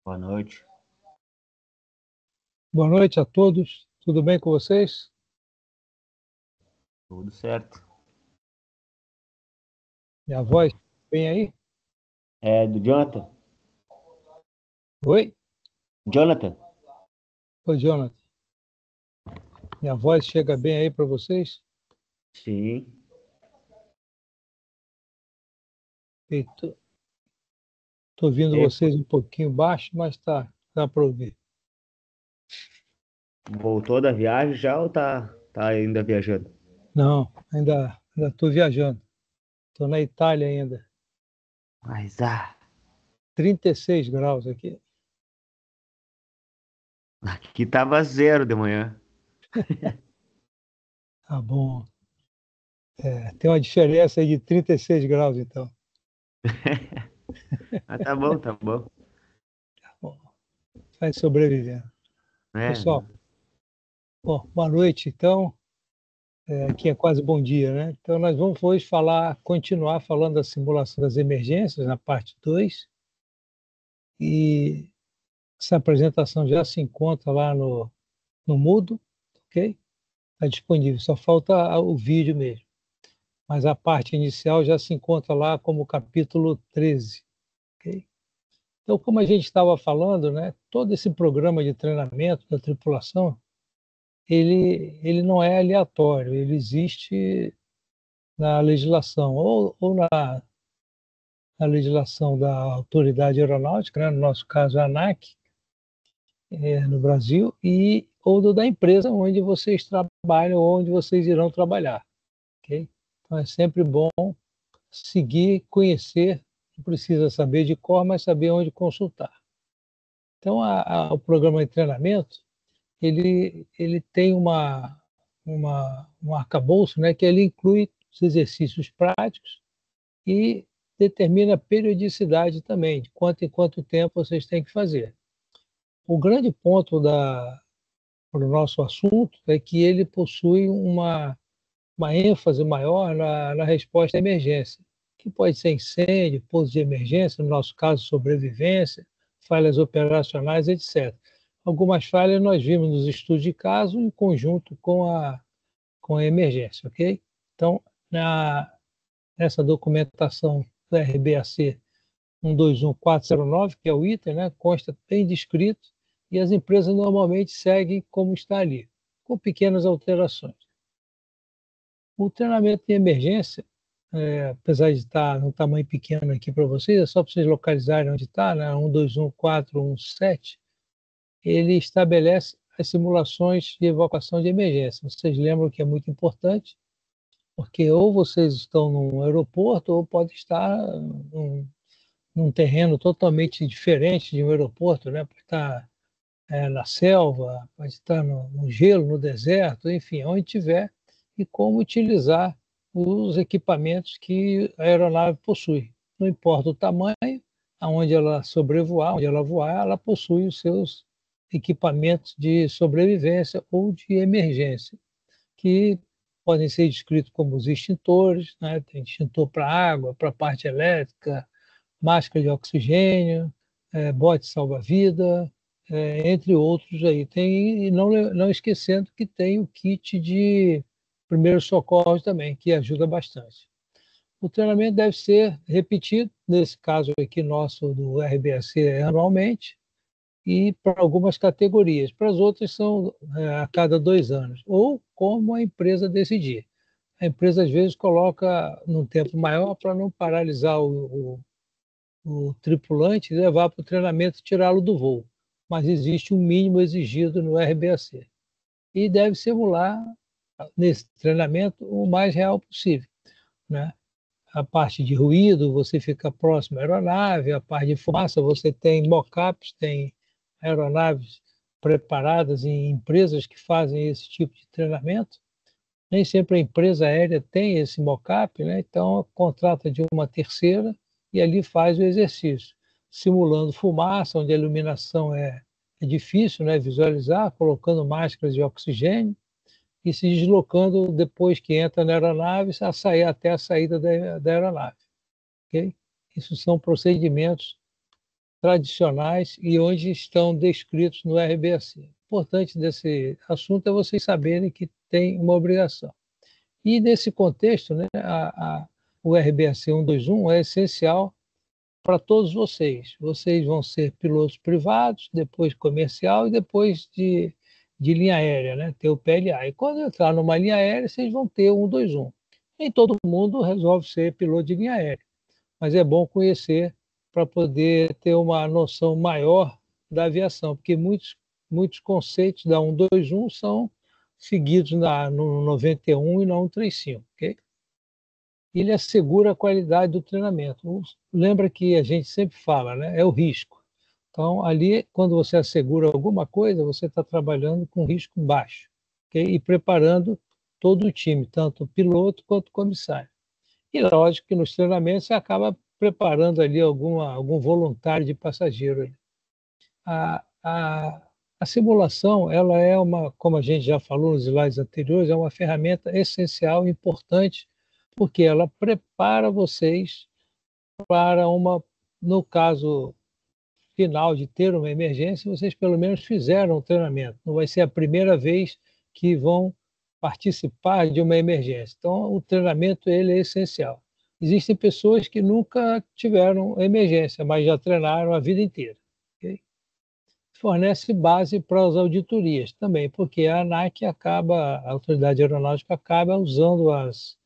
Boa noite. Boa noite a todos. Tudo bem com vocês? Tudo certo. Minha voz bem aí? É do Jonathan? Oi? Jonathan? Oi, Jonathan. Minha voz chega bem aí para vocês? Sim. Estou ouvindo E vocês um pouquinho baixo, mas dá para ouvir. voltou da viagem já ou tá ainda viajando? Não, ainda estou viajando. Estou na Itália ainda. Mas, 36 graus aqui. aqui tava 0 de manhã. Tá bom. Tem uma diferença aí de 36 graus, então. Ah, tá bom, tá bom. Bom, vai sobrevivendo. É, Pessoal, bom, boa noite, então. Aqui é quase bom dia, né? Então, nós vamos hoje continuar falando da simulação das emergências, na parte 2. E essa apresentação já se encontra lá no Moodle, ok? Está disponível, só falta o vídeo mesmo. Mas a parte inicial já se encontra lá como capítulo 13, ok? Então, como a gente estava falando, né, todo esse programa de treinamento da tripulação, ele não é aleatório, ele existe na legislação, ou na legislação da autoridade aeronáutica, né, no nosso caso a ANAC, no Brasil, ou da empresa onde vocês trabalham ou onde vocês irão trabalhar. Okay? Então é sempre bom seguir, conhecer, não precisa saber de cor, mas saber onde consultar. Então o programa de treinamento, ele tem um arcabouço, né, que ele inclui os exercícios práticos e determina a periodicidade também, de quanto em quanto tempo vocês têm que fazer. O grande ponto para o nosso assunto é que ele possui uma ênfase maior na resposta à emergência, que pode ser incêndio, pouso de emergência, no nosso caso, sobrevivência, falhas operacionais, etc. Algumas falhas nós vimos nos estudos de caso em conjunto com a emergência, ok? Então, nessa documentação do RBAC 121409, que é o item, né, consta bem descrito, e as empresas normalmente seguem como está ali, com pequenas alterações. O treinamento de emergência, apesar de estar num tamanho pequeno aqui para vocês, é só para vocês localizarem onde está, né, 121417, ele estabelece as simulações de evacuação de emergência. Vocês lembram que é muito importante, porque ou vocês estão num aeroporto ou pode estar num terreno totalmente diferente de um aeroporto, né? Pode estar na selva, pode estar no gelo, no deserto, enfim, onde tiver, e como utilizar os equipamentos que a aeronave possui. Não importa o tamanho, aonde ela sobrevoar, onde ela voar, ela possui os seus equipamentos de sobrevivência ou de emergência, que podem ser descritos como os extintores, né? Tem extintor para água, para parte elétrica, máscara de oxigênio, bote salva-vida, entre outros aí. Tem, e não esquecendo que tem o kit de primeiros socorros também, que ajuda bastante. O treinamento deve ser repetido, nesse caso aqui nosso do RBAC anualmente, e para algumas categorias. Para as outras são a cada 2 anos, ou como a empresa decidir. A empresa às vezes coloca num tempo maior para não paralisar o tripulante e levar para o treinamento e tirá-lo do voo. Mas existe um mínimo exigido no RBAC. E deve simular, nesse treinamento, o mais real possível, né? A parte de ruído, você fica próximo à aeronave, a parte de fumaça, você tem mock-ups, tem aeronaves preparadas em empresas que fazem esse tipo de treinamento. Nem sempre a empresa aérea tem esse mock-up, né? Então contrata de uma terceira e ali faz o exercício, simulando fumaça, onde a iluminação é difícil, né, visualizar, colocando máscaras de oxigênio e se deslocando depois que entra na aeronave a sair até a saída da aeronave. Okay? Isso são procedimentos tradicionais e onde estão descritos no RBAC. O importante desse assunto é vocês saberem que tem uma obrigação. E nesse contexto, né, o RBAC 121 é essencial para todos vocês. Vocês vão ser pilotos privados, depois comercial e depois de linha aérea, né? Ter o PLA. E quando entrar numa linha aérea, vocês vão ter o 121. Nem todo mundo resolve ser piloto de linha aérea, mas é bom conhecer para poder ter uma noção maior da aviação, porque muitos conceitos da 121 são seguidos no 91 e na 135, ok? Ele assegura a qualidade do treinamento. Lembra que a gente sempre fala, né? É o risco. Então, ali, quando você assegura alguma coisa, você está trabalhando com risco baixo, okay? E preparando todo o time, tanto o piloto quanto o comissário. E lógico que nos treinamentos você acaba preparando ali algum voluntário de passageiro. A, a, a simulação, ela é como a gente já falou nos slides anteriores, é uma ferramenta essencial e importante, porque ela prepara vocês para no caso final de ter uma emergência, vocês pelo menos fizeram o treinamento. Não vai ser a primeira vez que vão participar de uma emergência. Então, o treinamento ele é essencial. Existem pessoas que nunca tiveram emergência, mas já treinaram a vida inteira. Okay? Fornece base para as auditorias também, porque a ANAC a Autoridade Aeronáutica acaba usando as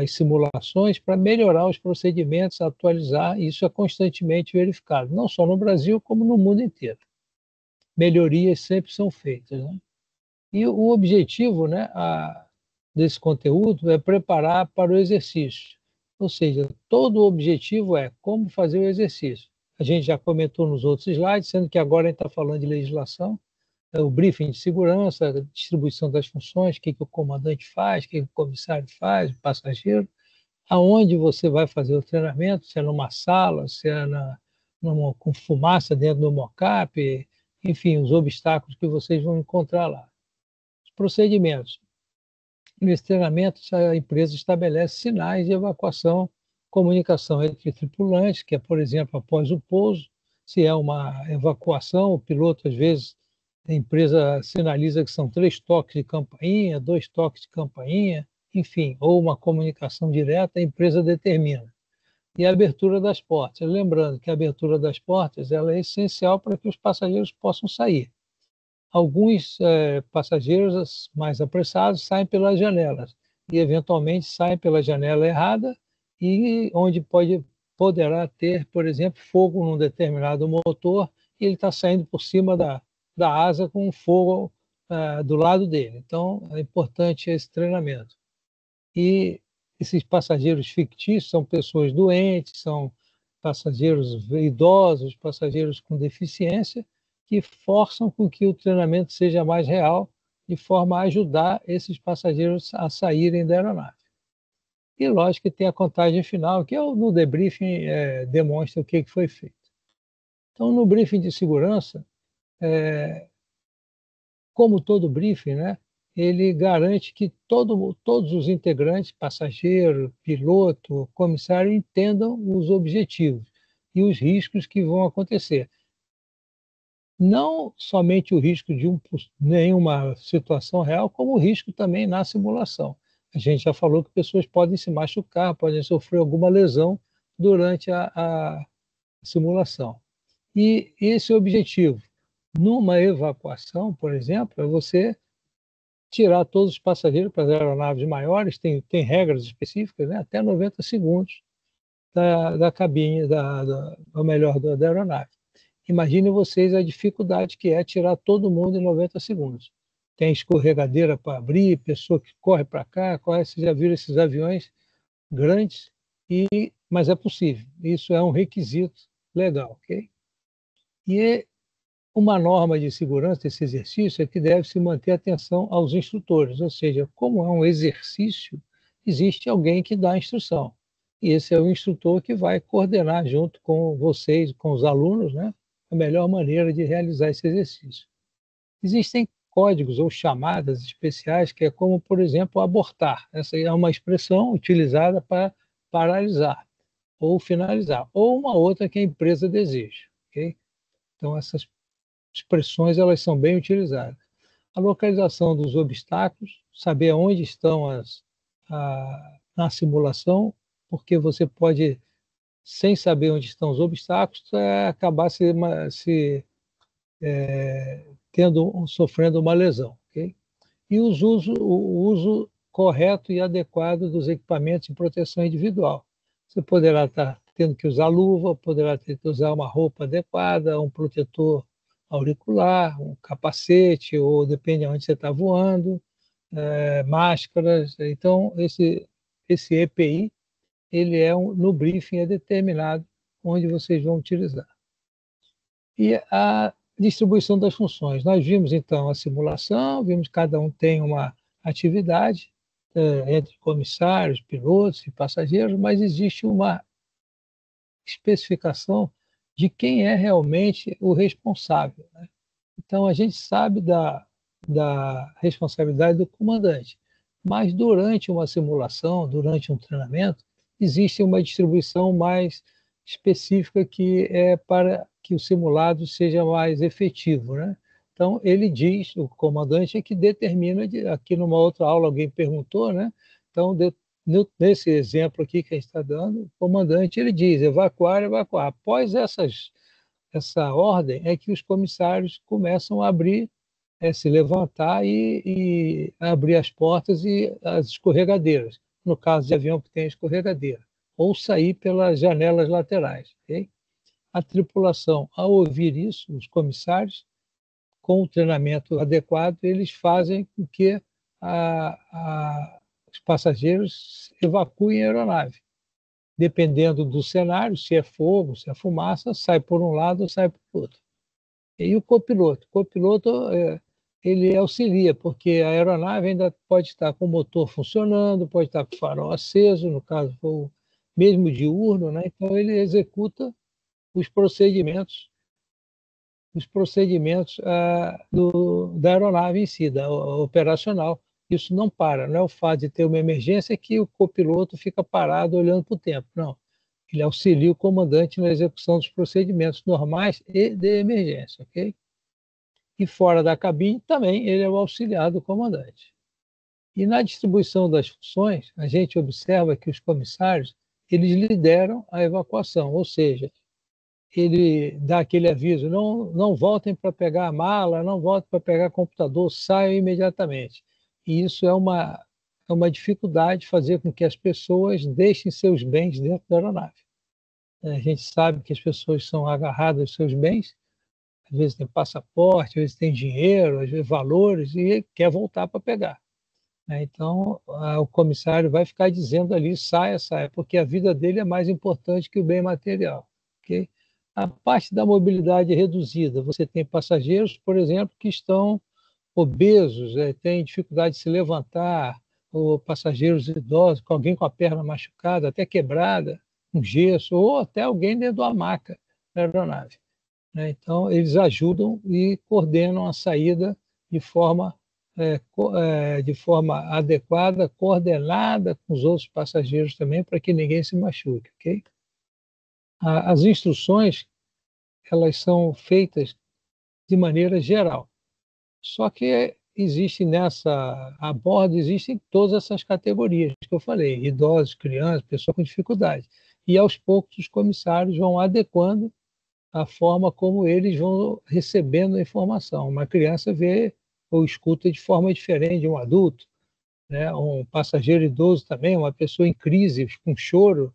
simulações para melhorar os procedimentos, atualizar, e isso é constantemente verificado, não só no Brasil, como no mundo inteiro. Melhorias sempre são feitas, né? E o objetivo, né, desse conteúdo é preparar para o exercício. Ou seja, todo o objetivo é como fazer o exercício. A gente já comentou nos outros slides, sendo que agora a gente está falando de legislação, o briefing de segurança, a distribuição das funções, o que o comandante faz, o que o comissário faz, o passageiro, aonde você vai fazer o treinamento, se é numa sala, se é com fumaça dentro do mocap, enfim, os obstáculos que vocês vão encontrar lá. Os procedimentos. Nesse treinamento, a empresa estabelece sinais de evacuação, comunicação entre tripulantes, que é, por exemplo, após o pouso, se é uma evacuação, o piloto, às vezes, a empresa sinaliza que são 3 toques de campainha, 2 toques de campainha, enfim, ou uma comunicação direta, a empresa determina. E a abertura das portas. Lembrando que a abertura das portas ela é essencial para que os passageiros possam sair. Alguns passageiros mais apressados saem pelas janelas e, eventualmente, saem pela janela errada e onde poderá ter, por exemplo, fogo num determinado motor e ele está saindo por cima da asa com fogo do lado dele. Então, é importante esse treinamento. E esses passageiros fictícios são pessoas doentes, são passageiros idosos, passageiros com deficiência, que forçam com que o treinamento seja mais real, de forma a ajudar esses passageiros a saírem da aeronave. E, lógico, que tem a contagem final, que no debriefing demonstra o que foi feito. Então, no briefing de segurança, como todo briefing, né, ele garante que todos os integrantes, passageiro, piloto, comissário, entendam os objetivos e os riscos que vão acontecer. Não somente o risco de nenhuma situação real, como o risco também na simulação. A gente já falou que pessoas podem se machucar, podem sofrer alguma lesão durante a simulação. E esse objetivo, numa evacuação, por exemplo, é você tirar todos os passageiros para as aeronaves maiores, tem regras específicas, né? Até 90 segundos da cabine, ou melhor, da aeronave. Imagine vocês a dificuldade que é tirar todo mundo em 90 segundos. Tem escorregadeira para abrir, pessoa que corre para cá, vocês já viram esses aviões grandes, mas é possível. Isso é um requisito legal, ok? E uma norma de segurança desse exercício é que deve se manter atenção aos instrutores, ou seja, como é um exercício, existe alguém que dá a instrução. E esse é o instrutor que vai coordenar junto com vocês, com os alunos, né, a melhor maneira de realizar esse exercício. Existem códigos ou chamadas especiais que é como, por exemplo, abortar. Essa é uma expressão utilizada para paralisar. ou finalizar, ou uma outra que a empresa deseja. Okay? Então, essas expressões elas são bem utilizadas. A localização dos obstáculos, saber onde estão na simulação, porque você pode, sem saber onde estão os obstáculos, acabar sofrendo uma lesão. Okay? E o uso correto e adequado dos equipamentos de proteção individual. Você poderá estar tendo que usar luva, poderá ter que usar uma roupa adequada, um protetor auricular, um capacete, ou depende de onde você está voando, máscaras. Então, esse EPI, no briefing é determinado onde vocês vão utilizar. E a distribuição das funções. Nós vimos, então, a simulação, vimos que cada um tem uma atividade entre comissários, pilotos e passageiros, mas existe uma especificação de quem é realmente o responsável. Né? Então, a gente sabe da responsabilidade do comandante, mas durante uma simulação, durante um treinamento, existe uma distribuição mais específica que é para que o simulado seja mais efetivo. Né? Então, ele diz, o comandante é que determina, aqui numa outra aula alguém perguntou, né? Então, nesse exemplo aqui que a gente está dando, o comandante ele diz evacuar, evacuar. Após essa ordem é que os comissários começam a abrir, se levantar e abrir as portas e as escorregadeiras, no caso de avião que tem escorregadeira, ou sair pelas janelas laterais. Okay? A tripulação, ao ouvir isso, os comissários, com o treinamento adequado, eles fazem com que os passageiros evacuem a aeronave. Dependendo do cenário, se é fogo, se é fumaça, sai por um lado ou sai por outro. E o copiloto? O copiloto ele auxilia, porque a aeronave ainda pode estar com o motor funcionando, pode estar com o farol aceso, no caso for mesmo diurno, né? Então ele executa os procedimentos da aeronave em si, da operacional. Isso não para, não é o fato de ter uma emergência que o copiloto fica parado olhando para o tempo, não. Ele auxilia o comandante na execução dos procedimentos normais e de emergência, ok? E fora da cabine também ele é o auxiliar do comandante. E na distribuição das funções, a gente observa que os comissários, eles lideram a evacuação, ou seja, ele dá aquele aviso, não voltem para pegar a mala, não voltem para pegar computador, saiam imediatamente. E isso é uma dificuldade fazer com que as pessoas deixem seus bens dentro da aeronave. A gente sabe que as pessoas são agarradas aos seus bens, às vezes tem passaporte, às vezes tem dinheiro, às vezes valores, e quer voltar para pegar. Então, o comissário vai ficar dizendo ali, saia, porque a vida dele é mais importante que o bem material. Okay? A parte da mobilidade reduzida, você tem passageiros, por exemplo, que estão obesos, têm dificuldade de se levantar, ou passageiros idosos, com alguém com a perna machucada, até quebrada, um gesso, ou até alguém dentro da maca da aeronave. Então, eles ajudam e coordenam a saída de forma adequada, coordenada com os outros passageiros também, para que ninguém se machuque. Okay? As instruções elas são feitas de maneira geral. Só que a bordo existem todas essas categorias que eu falei, idosos, crianças, pessoas com dificuldade. E aos poucos os comissários vão adequando a forma como eles vão recebendo a informação. Uma criança vê ou escuta de forma diferente de um adulto, né? Um passageiro idoso também, uma pessoa em crise, com choro,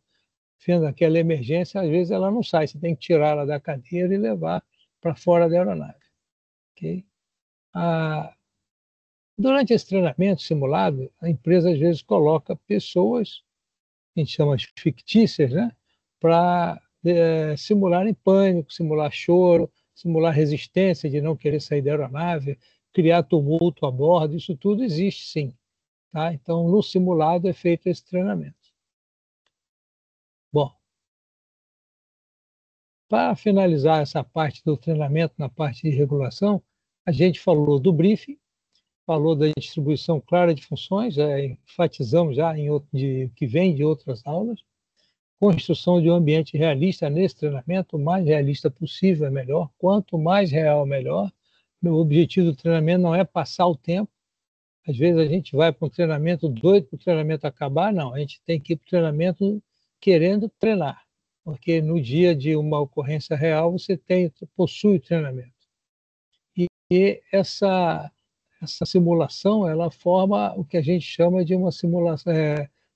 vendo aquela emergência, às vezes ela não sai, você tem que tirar ela da cadeira e levar para fora da aeronave. Okay? Durante esse treinamento simulado, a empresa às vezes coloca pessoas, a gente chama de fictícias, né? Para simular pânico, simular choro, simular resistência de não querer sair da aeronave, criar tumulto a bordo, isso tudo existe sim. Tá? Então, no simulado é feito esse treinamento. Bom, para finalizar essa parte do treinamento na parte de regulação, a gente falou do briefing, falou da distribuição clara de funções, enfatizamos já que vem de outras aulas, construção de um ambiente realista nesse treinamento, o mais realista possível é melhor, quanto mais real, melhor. O objetivo do treinamento não é passar o tempo. Às vezes a gente vai para um treinamento doido para o treinamento acabar, não, a gente tem que ir para o treinamento querendo treinar, porque no dia de uma ocorrência real você possui o treinamento. E essa simulação, ela forma o que a gente chama de uma simulação,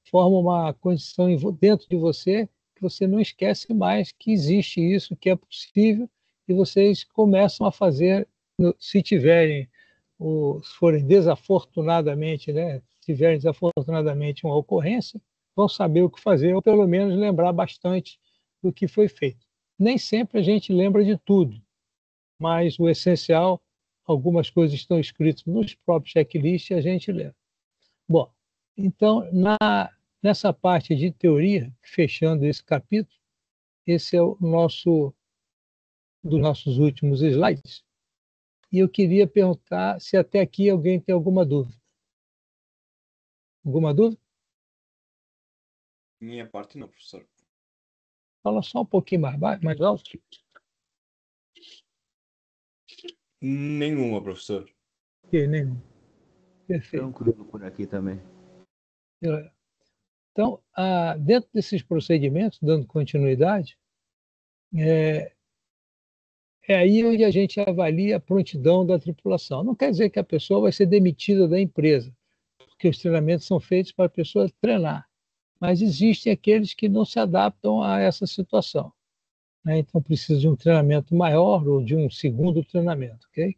forma uma condição dentro de você que você não esquece mais que existe isso, que é possível, e vocês começam a fazer, se tiverem, se forem desafortunadamente, né, tiverem desafortunadamente uma ocorrência, vão saber o que fazer, ou pelo menos lembrar bastante do que foi feito. Nem sempre a gente lembra de tudo, mas o essencial, algumas coisas estão escritas nos próprios checklists e a gente lê. Bom, então, nessa parte de teoria, fechando esse capítulo, esse é dos nossos últimos slides, e eu queria perguntar se até aqui alguém tem alguma dúvida. Alguma dúvida? Minha parte não, professor. Fala só um pouquinho mais alto. Nenhuma, professor. Ok, nenhum. Perfeito. Tranquilo por aqui também. Então, dentro desses procedimentos, dando continuidade, é aí onde a gente avalia a prontidão da tripulação. Não quer dizer que a pessoa vai ser demitida da empresa, porque os treinamentos são feitos para a pessoa treinar, mas existem aqueles que não se adaptam a essa situação, né? Então, precisa de um treinamento maior ou de um segundo treinamento, ok?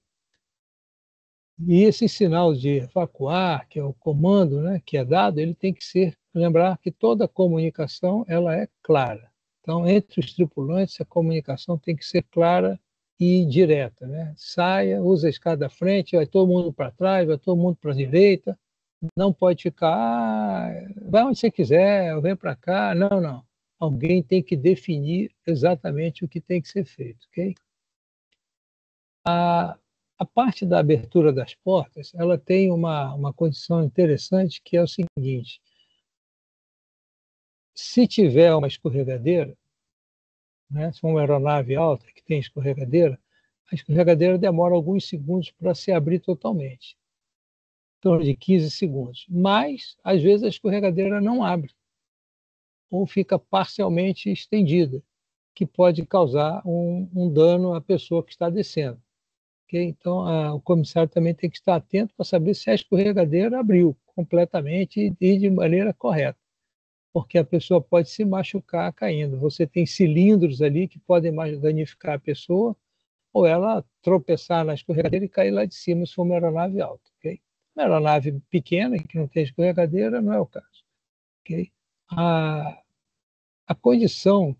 E esse sinal de evacuar, que é o comando, né, que é dado, ele tem que lembrar que toda comunicação ela é clara. Então, entre os tripulantes, a comunicação tem que ser clara e direta, né? Saia, usa a escada da frente, vai todo mundo para trás, vai todo mundo para a direita. Não pode ficar, vai onde você quiser, vem para cá. Não, não. Alguém tem que definir exatamente o que tem que ser feito, ok? A parte da abertura das portas, ela tem uma condição interessante, que é o seguinte: se tiver uma escorregadeira, né, se for uma aeronave alta que tem escorregadeira, a escorregadeira demora alguns segundos para se abrir totalmente, em torno de 15 segundos. Mas, às vezes, a escorregadeira não abre, ou fica parcialmente estendida, que pode causar um dano à pessoa que está descendo. Okay? Então, o comissário também tem que estar atento para saber se a escorregadeira abriu completamente e de maneira correta, porque a pessoa pode se machucar caindo. Você tem cilindros ali que podem danificar a pessoa, ou ela tropeçar na escorregadeira e cair lá de cima, se for uma aeronave alta. Okay? Uma aeronave pequena, que não tem escorregadeira, não é o caso. Okay? A condição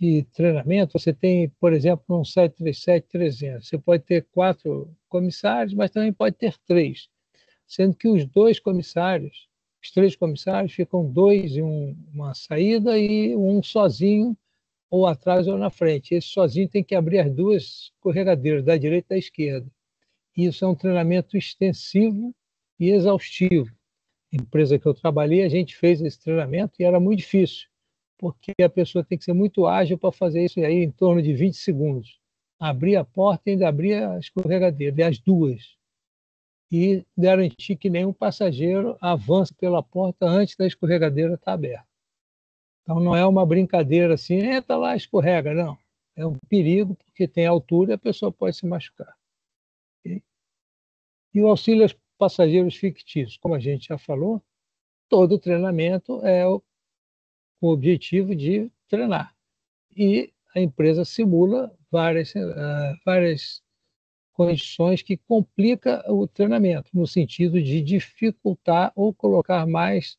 de treinamento, você tem, por exemplo, um 737-300, você pode ter 4 comissários, mas também pode ter 3, sendo que os 2 comissários, os 3 comissários ficam 2 em uma saída e um sozinho, ou atrás ou na frente. Esse sozinho tem que abrir as 2 escorregadeiras, da direita e da esquerda. Isso é um treinamento extensivo e exaustivo. Na empresa que eu trabalhei, a gente fez esse treinamento e era muito difícil, porque a pessoa tem que ser muito ágil para fazer isso aí em torno de 20 segundos. Abrir a porta e ainda abrir a escorregadeira, e as 2. E garantir que nenhum passageiro avance pela porta antes da escorregadeira estar aberta. Então, não é uma brincadeira assim, entra lá, escorrega, não. É um perigo, porque tem altura e a pessoa pode se machucar. Okay? E o auxílio aos passageiros fictícios, como a gente já falou, todo treinamento é com o objetivo de treinar. E a empresa simula várias condições que complicam o treinamento, no sentido de dificultar ou colocar mais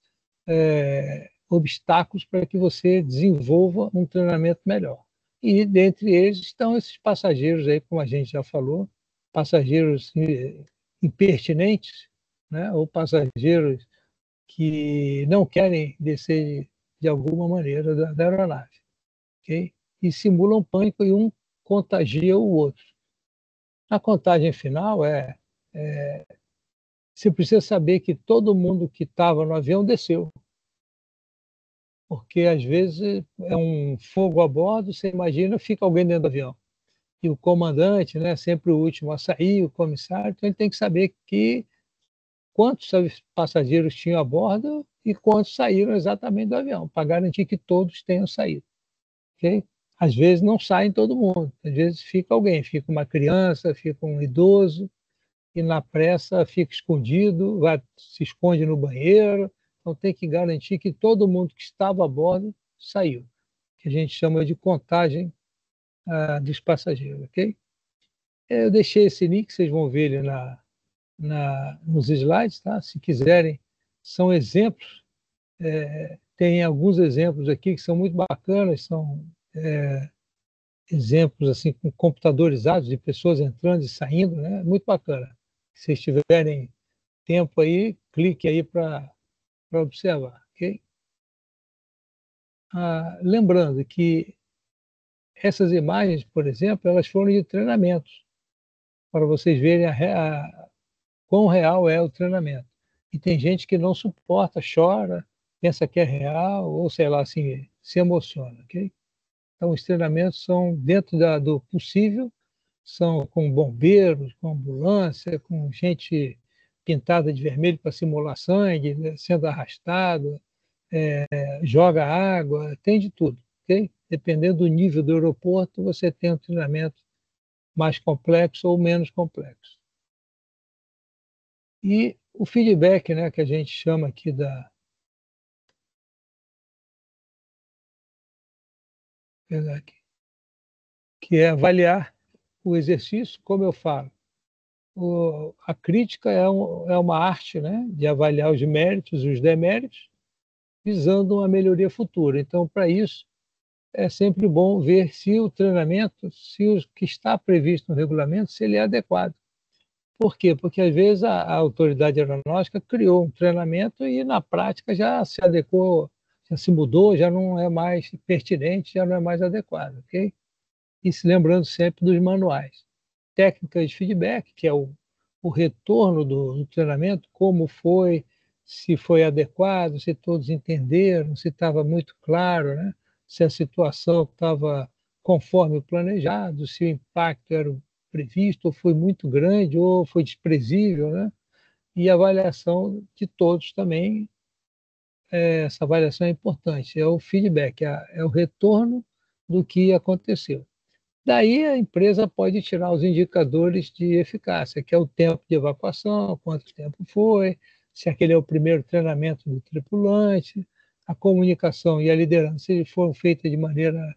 obstáculos para que você desenvolva um treinamento melhor. E dentre eles estão esses passageiros aí, como a gente já falou, passageiros impertinentes, né, ou passageiros que não querem descer de alguma maneira da aeronave, ok? E simulam pânico e um contagia o outro. A contagem final você precisa saber que todo mundo que estava no avião desceu. porque às vezes é um fogo a bordo, você imagina, fica alguém dentro do avião. E o comandante, né, sempre o último a sair, o comissário, então ele tem que saber quantos passageiros tinham a bordo e quantos saíram exatamente do avião, para garantir que todos tenham saído. Okay? Às vezes não sai todo mundo, às vezes fica alguém, fica uma criança, fica um idoso, e na pressa fica escondido, se esconde no banheiro. Então tem que garantir que todo mundo que estava a bordo saiu, que a gente chama de contagem dos passageiros, ok? Eu deixei esse link, vocês vão ver ele nos slides, tá? Se quiserem, são exemplos. Tem alguns exemplos aqui que são muito bacanas, são exemplos assim com computadorizados de pessoas entrando e saindo, né? Muito bacana. Se vocês tiverem tempo aí, clique aí para observar, ok? Lembrando que essas imagens, por exemplo, elas foram de treinamentos, para vocês verem quão real é o treinamento. E tem gente que não suporta, chora, pensa que é real, ou sei lá, assim, se emociona, ok? Então, os treinamentos são dentro do possível, são com bombeiros, com ambulância, com gente pintada de vermelho para simular sangue, né, sendo arrastado, joga água, tem de tudo, ok? Dependendo do nível do aeroporto, você tem um treinamento mais complexo ou menos complexo. E o feedback, né, que a gente chama aqui que é avaliar o exercício, como eu falo. A crítica é uma arte, né, de avaliar os méritos e os deméritos, visando uma melhoria futura. Então, para isso, é sempre bom ver se o treinamento, se o que está previsto no regulamento, se ele é adequado. Por quê? Porque às vezes a autoridade aeronáutica criou um treinamento e na prática já se adequou, já se mudou, já não é mais pertinente, já não é mais adequado, ok? E se lembrando sempre dos manuais. Técnicas de feedback, que é o retorno do treinamento, como foi, se foi adequado, se todos entenderam, se estava muito claro, né? Se a situação estava conforme o planejado, se o impacto era o previsto, ou foi muito grande, ou foi desprezível, né? E a avaliação de todos também, essa avaliação é importante, é o feedback, é o retorno do que aconteceu. Daí a empresa pode tirar os indicadores de eficácia, que é o tempo de evacuação, quanto tempo foi, se aquele é o primeiro treinamento do tripulante, a comunicação e a liderança se foram feitas de maneira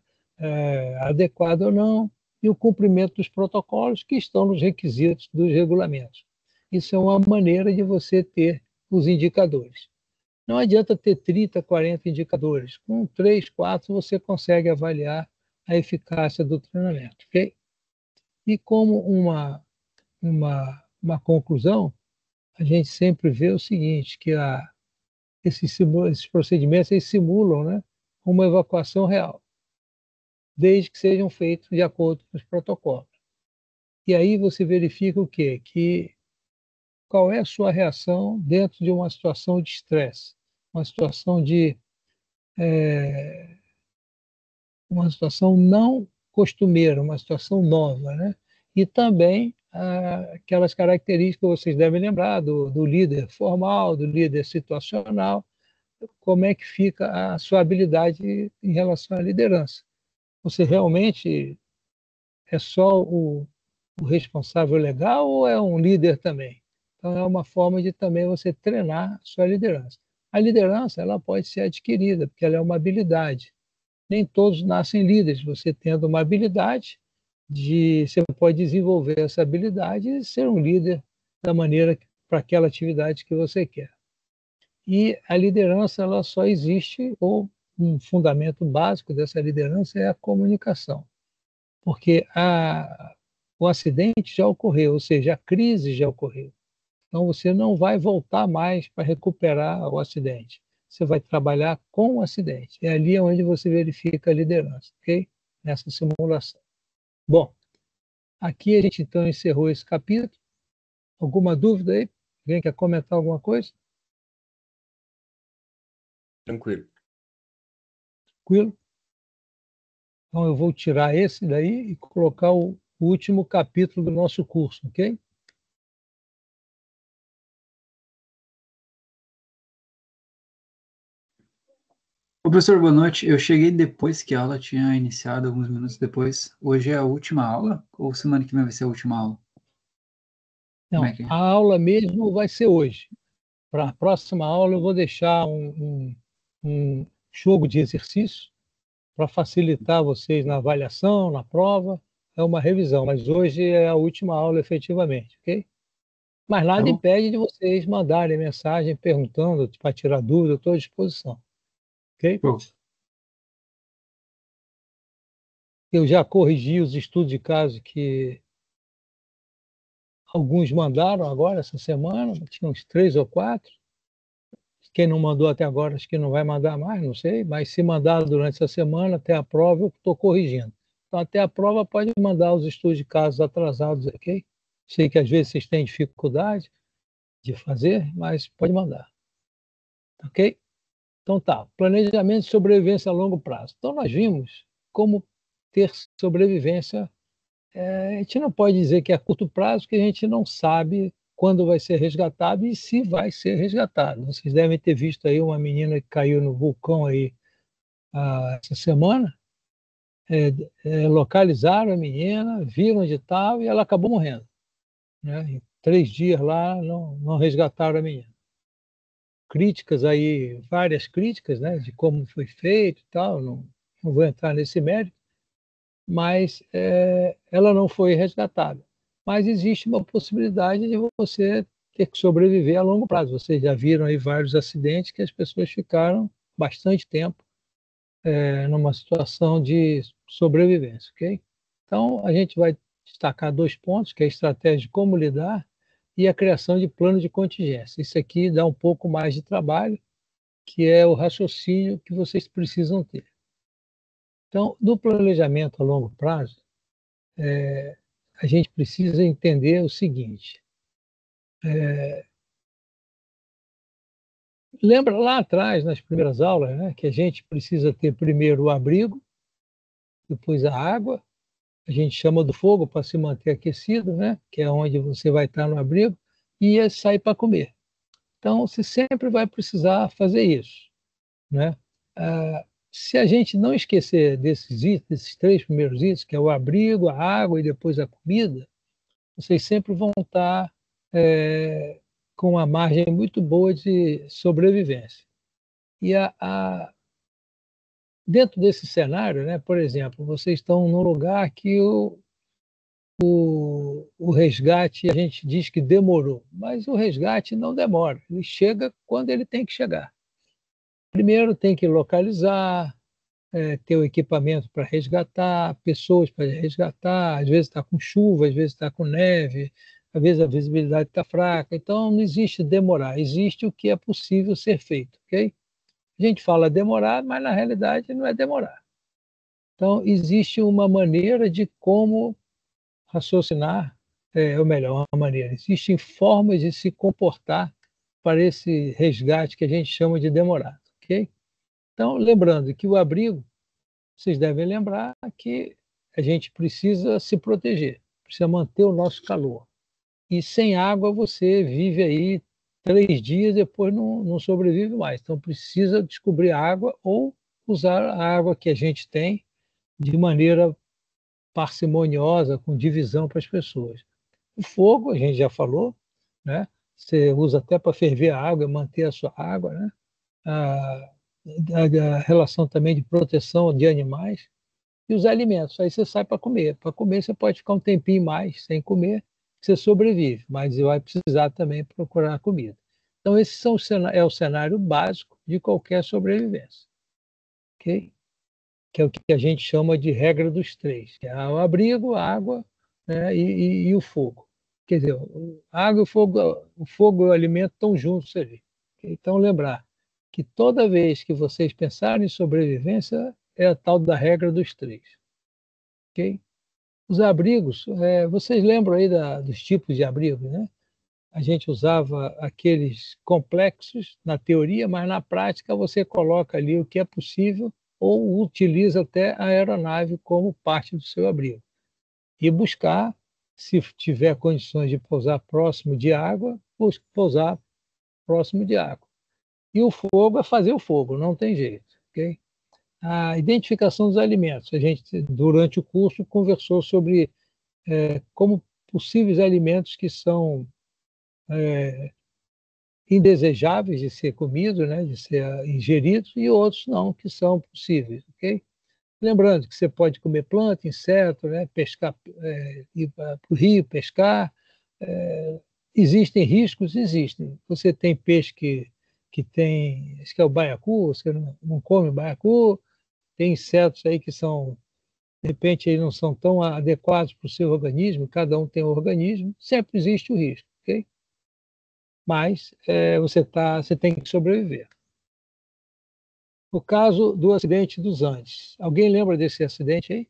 adequada ou não, e o cumprimento dos protocolos que estão nos requisitos dos regulamentos. Isso é uma maneira de você ter os indicadores. Não adianta ter 30, 40 indicadores. Com 3, 4 você consegue avaliar a eficácia do treinamento, ok? E como uma conclusão, a gente sempre vê o seguinte, que esses procedimentos eles simulam, né, uma evacuação real, desde que sejam feitos de acordo com os protocolos. E aí você verifica o quê? Que qual é a sua reação dentro de uma situação de estresse, uma situação de uma situação não costumeira, uma situação nova, né? E também aquelas características que vocês devem lembrar do líder formal, do líder situacional, como é que fica a sua habilidade em relação à liderança. Você realmente é só o responsável legal ou é um líder também? Então é uma forma de também você treinar a sua liderança. A liderança ela pode ser adquirida, porque ela é uma habilidade. Nem todos nascem líderes. Você tendo uma habilidade, você pode desenvolver essa habilidade e ser um líder da maneira para aquela atividade que você quer. E a liderança ela só existe, ou um fundamento básico dessa liderança é a comunicação, porque o acidente já ocorreu, ou seja, a crise já ocorreu. Então você não vai voltar mais para recuperar o acidente. Você vai trabalhar com o acidente. É ali onde você verifica a liderança, ok? Nessa simulação. Bom, aqui a gente então encerrou esse capítulo. Alguma dúvida aí? Alguém quer comentar alguma coisa? Tranquilo. Tranquilo? Então, eu vou tirar esse daí e colocar o último capítulo do nosso curso, ok? Ô, professor, boa noite. Eu cheguei depois que a aula tinha iniciado, alguns minutos depois. Hoje é a última aula? Ou semana que vem vai ser a última aula? Como é Não, que é? a aula mesmo vai ser hoje. Para a próxima aula, eu vou deixar um jogo de exercício para facilitar vocês na avaliação, na prova. É uma revisão, mas hoje é a última aula efetivamente, ok? Mas Tá nada bom. impede de vocês mandarem mensagem perguntando, para tirar dúvida, eu estou à disposição, ok? Show. Eu já corrigi os estudos de caso que alguns mandaram agora, essa semana, tinha uns 3 ou 4. Quem não mandou até agora, acho que não vai mandar mais, não sei, mas se mandar durante essa semana, até a prova, eu estou corrigindo. Então, até a prova, pode mandar os estudos de casos atrasados, ok? Sei que às vezes vocês têm dificuldade de fazer, mas pode mandar, ok? Então tá, planejamento de sobrevivência a longo prazo. Então nós vimos como ter sobrevivência. A gente não pode dizer que é a curto prazo, porque a gente não sabe quando vai ser resgatado e se vai ser resgatado. Vocês devem ter visto aí uma menina que caiu no vulcão aí essa semana. Localizaram a menina, viram onde estava e ela acabou morrendo, né? Em 3 dias lá não resgataram a menina. Críticas aí, várias críticas, né, de como foi feito e tal, não vou entrar nesse mérito, mas ela não foi resgatada. Mas existe uma possibilidade de você ter que sobreviver a longo prazo. Vocês já viram aí vários acidentes que as pessoas ficaram bastante tempo numa situação de sobrevivência, ok? Então, a gente vai destacar 2 pontos, que é a estratégia de como lidar e a criação de plano de contingência. Isso aqui dá um pouco mais de trabalho, que é o raciocínio que vocês precisam ter. Então, no planejamento a longo prazo, a gente precisa entender o seguinte. Lembra lá atrás, nas primeiras aulas, né, que a gente precisa ter primeiro o abrigo, depois a água, a gente chama do fogo para se manter aquecido, né, que é onde você vai estar no abrigo, e sair para comer. Então, você sempre vai precisar fazer isso, né? Se a gente não esquecer desses 3 primeiros itens, que é o abrigo, a água e depois a comida, vocês sempre vão estar com uma margem muito boa de sobrevivência. E dentro desse cenário, né, por exemplo, vocês estão num lugar que o resgate, a gente diz que demorou, mas o resgate não demora, ele chega quando ele tem que chegar. Primeiro tem que localizar, ter o equipamento para resgatar, pessoas para resgatar, às vezes está com chuva, às vezes está com neve, às vezes a visibilidade está fraca. Então, não existe demorar, existe o que é possível ser feito, ok? A gente fala demorar, mas na realidade não é demorar. Então, existe uma maneira de como raciocinar, ou melhor, uma maneira, existem formas de se comportar para esse resgate que a gente chama de demorado, ok? Então, lembrando que o abrigo, vocês devem lembrar que a gente precisa se proteger, precisa manter o nosso calor. E sem água você vive aí 3 dias, depois não sobrevive mais. Então precisa descobrir água ou usar a água que a gente tem de maneira parcimoniosa, com divisão para as pessoas. O fogo, a gente já falou, né? Você usa até para ferver a água e manter a sua água, né? A relação também de proteção de animais e os alimentos. Aí você sai para comer. Para comer você pode ficar um tempinho mais sem comer, você sobrevive, mas vai precisar também procurar comida. Então esse é o cenário básico de qualquer sobrevivência, ok? Que é o que a gente chama de regra dos 3, que é o abrigo, a água, né, e o fogo. Quer dizer, a água e o fogo e o alimento estão juntos ali. Então lembrar que toda vez que vocês pensarem em sobrevivência, é a tal da regra dos 3. Okay? Os abrigos, vocês lembram aí dos tipos de abrigos, né? A gente usava aqueles complexos na teoria, mas na prática você coloca ali o que é possível ou utiliza até a aeronave como parte do seu abrigo. E buscar, se tiver condições de pousar próximo de água, pousar próximo de água. E o fogo é fazer o fogo, não tem jeito. Okay? A identificação dos alimentos. A gente, durante o curso, conversou sobre como possíveis alimentos que são indesejáveis de ser comidos, né, de ser ingeridos, e outros não, que são possíveis. Okay? Lembrando que você pode comer planta, inseto, né, pescar, ir para o rio, pescar. Existem riscos? Existem. Você tem peixe que tem, acho que é o baiacu, você não come baiacu, tem insetos aí que são, de repente, aí não são tão adequados para o seu organismo, cada um tem um organismo, sempre existe o risco, ok? Mas você tem que sobreviver. O caso do acidente dos Andes. Alguém lembra desse acidente aí?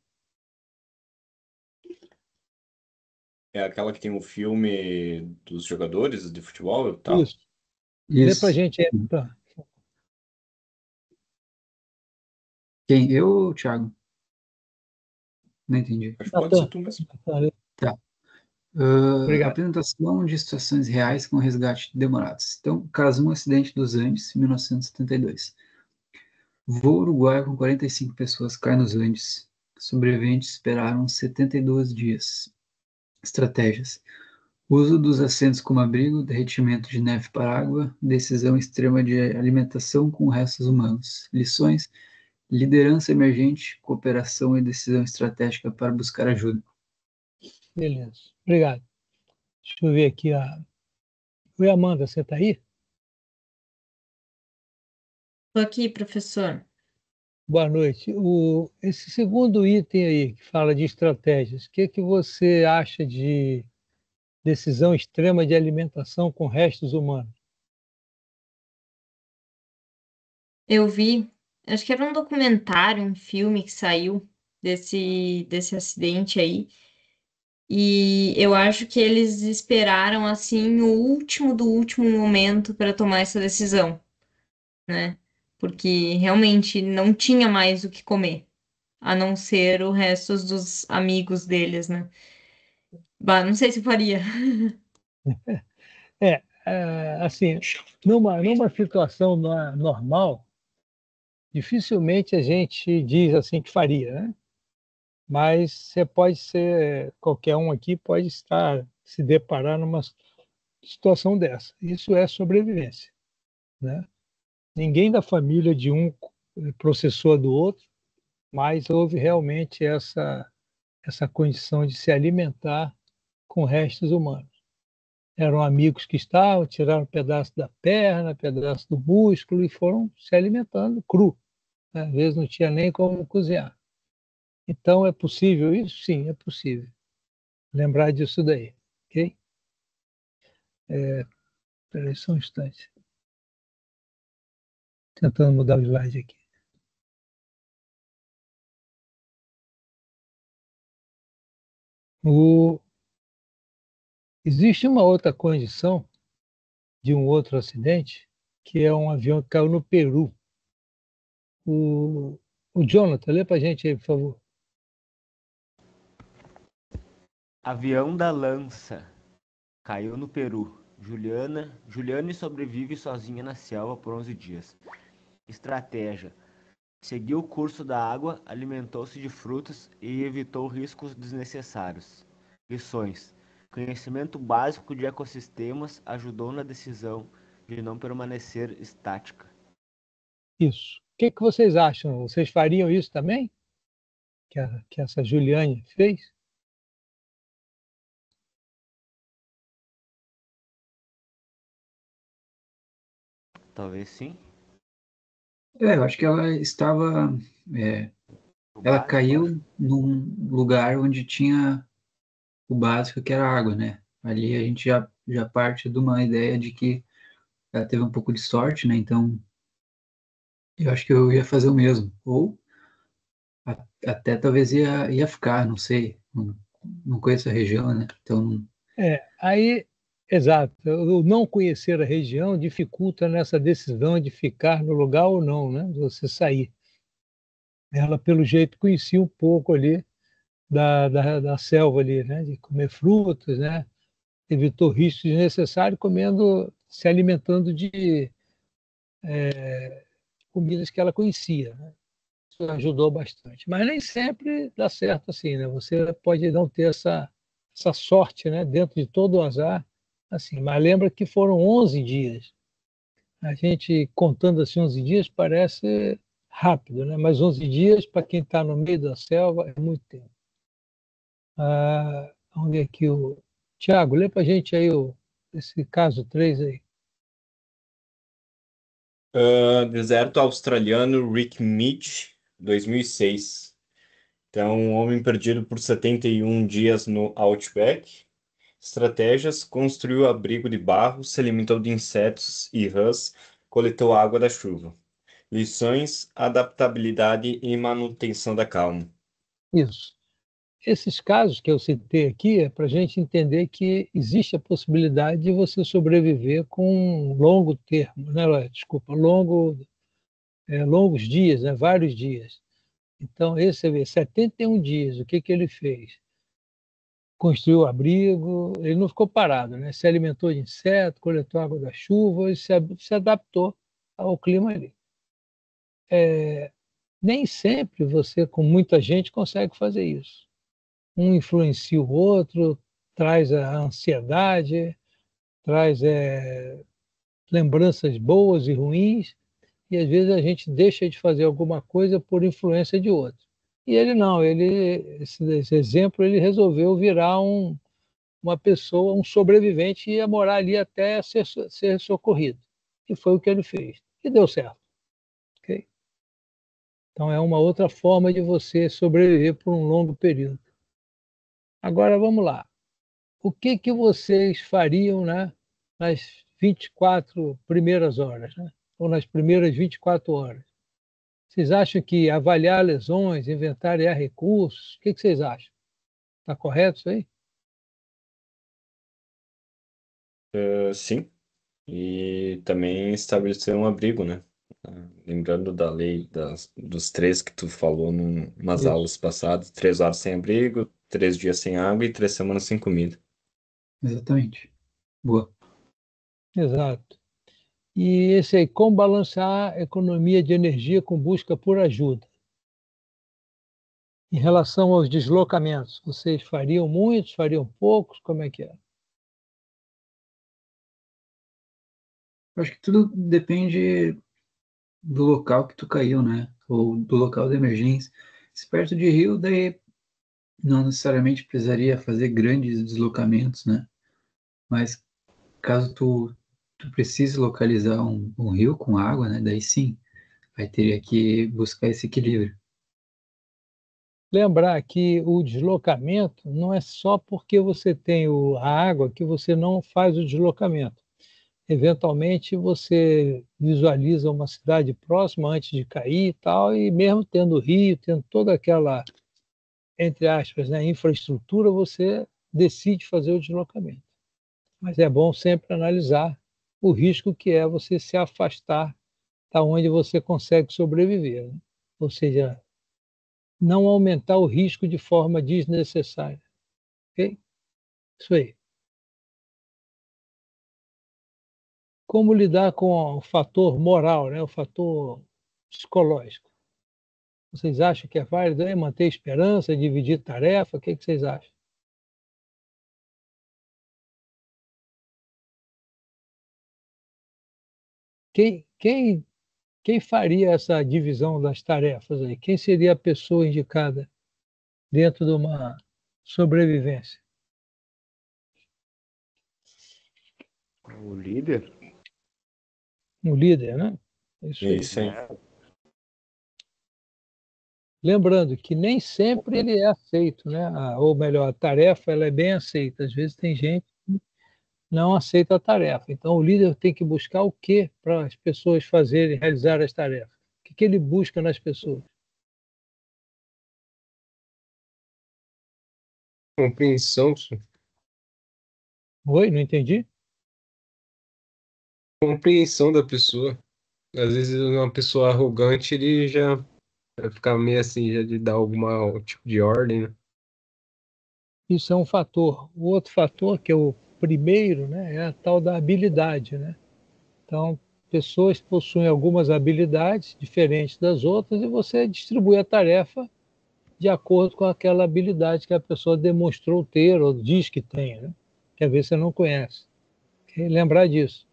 É aquela que tem o filme dos jogadores de futebol e tal? Isso. Lê para a Isso. gente aí. Quem? Eu, Thiago? Não entendi. Acho que pode ser tu mesmo. Tá. Obrigado. Apresentação de situações reais com resgate demorados. Então, caso 1, acidente dos Andes, 1972. Voo uruguaio com 45 pessoas cai nos Andes. Sobreviventes esperaram 72 dias. Estratégias. Uso dos assentos como abrigo, derretimento de neve para água, decisão extrema de alimentação com restos humanos. Lições. Liderança emergente, cooperação e decisão estratégica para buscar ajuda. Beleza. Obrigado. Deixa eu ver aqui. Oi, Amanda, você está aí? Estou aqui, professor. Boa noite. Esse segundo item aí, que fala de estratégias, o que você acha de decisão extrema de alimentação com restos humanos? Eu vi, acho que era um documentário, um filme que saiu desse acidente aí. E eu acho que eles esperaram, assim, o último do último momento para tomar essa decisão, né? Porque realmente não tinha mais o que comer, a não ser o resto dos amigos deles, né? Bah, não sei se eu faria. Assim, numa situação normal, dificilmente a gente diz assim que faria, né? Mas você pode ser, qualquer um aqui pode se deparar numa situação dessa. Isso é sobrevivência, né? Ninguém da família de um processou a do outro, mas houve realmente essa condição de se alimentar com restos humanos. Eram amigos que estavam, tiraram um pedaço da perna, um pedaço do músculo e foram se alimentando cru. Né? Às vezes não tinha nem como cozinhar. Então, é possível isso? Sim, é possível. Lembrar disso daí, ok? Espera aí só um instante. Tentando mudar o slide aqui. Existe uma outra condição de um outro acidente, que é um avião que caiu no Peru. O Jonathan, lê para a gente aí, por favor. Avião da Lança caiu no Peru. Juliane sobrevive sozinha na selva por 11 dias. Estratégia: seguiu o curso da água, alimentou-se de frutas e evitou riscos desnecessários. Lições: conhecimento básico de ecossistemas ajudou na decisão de não permanecer estática. Isso. O que vocês acham? Vocês fariam isso também? Que essa Juliane fez? Talvez sim. Eu acho que ela estava. Ela caiu num lugar onde tinha o básico, que era água, né? Ali a gente já parte de uma ideia de que ela teve um pouco de sorte, né? Então, eu acho que eu ia fazer o mesmo. Ou até talvez ia ficar, não sei. Não conheço a região, né? Então, Aí, exato. O não conhecer a região dificulta nessa decisão de ficar no lugar ou não, né? De você sair. ela, pelo jeito, conhecia um pouco ali da selva ali, né? De comer frutas, né? Evitou riscos desnecessários se alimentando de comidas que ela conhecia, né? Isso ajudou bastante. Mas nem sempre dá certo assim, né? Você pode não ter essa sorte, né? Dentro de todo o azar, assim. Mas lembra que foram 11 dias. A gente contando assim 11 dias parece rápido, né? Mas 11 dias para quem está no meio da selva é muito tempo. Vamos ver aqui o Tiago, lê para a gente aí esse caso 3 aí. Deserto australiano Rick Meach, 2006. Então, um homem perdido por 71 dias no Outback. Estratégias: construiu abrigo de barro, se alimentou de insetos e rãs, coletou água da chuva. Lições: adaptabilidade e manutenção da calma. Isso. Esses casos que eu citei aqui é para a gente entender que existe a possibilidade de você sobreviver com um longo termo, né? Desculpa, longos dias, né? Vários dias. Então, esse você vê, 71 dias, o que que ele fez? Construiu abrigo, ele não ficou parado, né? Se alimentou de inseto, coletou água da chuva e se adaptou ao clima ali. Nem sempre você, com muita gente, consegue fazer isso. Um influencia o outro, traz a ansiedade, traz lembranças boas e ruins, e às vezes a gente deixa de fazer alguma coisa por influência de outro. E ele não, esse exemplo, ele resolveu virar uma pessoa, um sobrevivente, e ia morar ali até ser socorrido. E foi o que ele fez. E deu certo. Okay? Então é uma outra forma de você sobreviver por um longo período. Agora vamos lá. O que que vocês fariam, né, nas 24 primeiras horas, né? Ou nas primeiras 24 horas? Vocês acham que avaliar lesões, inventariar recursos, o que que vocês acham? Está correto isso aí? Sim, e também estabelecer um abrigo, né? Lembrando da lei dos três que tu falou umas Isso, aulas passadas: 3 horas sem abrigo, 3 dias sem água e 3 semanas sem comida. Exatamente. Boa. exato. E esse aí, como balancear a economia de energia com busca por ajuda? Em relação aos deslocamentos, vocês fariam muitos, fariam poucos? Como é que é? Eu acho que tudo depende do local que tu caiu, né? Ou do local da emergência. Se perto de rio, daí não necessariamente precisaria fazer grandes deslocamentos, né? Mas caso tu precise localizar um rio com água, né? Daí sim, aí teria que buscar esse equilíbrio. Lembrar que o deslocamento não é só porque você tem a água que você não faz o deslocamento. Eventualmente você visualiza uma cidade próxima antes de cair e tal, e mesmo tendo rio, tendo toda aquela, entre aspas, né, infraestrutura, você decide fazer o deslocamento. Mas é bom sempre analisar o risco que é você se afastar da onde você consegue sobreviver, né? Ou seja, não aumentar o risco de forma desnecessária. Ok? Isso aí. Como lidar com o fator moral, né? O fator psicológico? Vocês acham que é válido aí manter esperança, dividir tarefa? O que vocês acham? Quem, quem faria essa divisão das tarefas aí? Quem seria a pessoa indicada dentro de uma sobrevivência? O líder? Um líder, né? Isso É aí. isso aí. Lembrando que nem sempre ele é aceito, né? Ou melhor, a tarefa ela é bem aceita. Às vezes tem gente que não aceita a tarefa. Então o líder tem que buscar o quê para as pessoas fazerem, realizar as tarefas? O que ele busca nas pessoas? Compreensão, Oi, não entendi? compreensão da pessoa. Às vezes uma pessoa arrogante, ele já Vai ficar meio assim, já de dar algum tipo de ordem, né? Isso é um fator. O outro fator, que é o primeiro, né, é a tal da habilidade, né? Então, pessoas possuem algumas habilidades diferentes das outras e você distribui a tarefa de acordo com aquela habilidade que a pessoa demonstrou ter ou diz que tem, né? Que às vezes você não conhece. Tem que lembrar disso.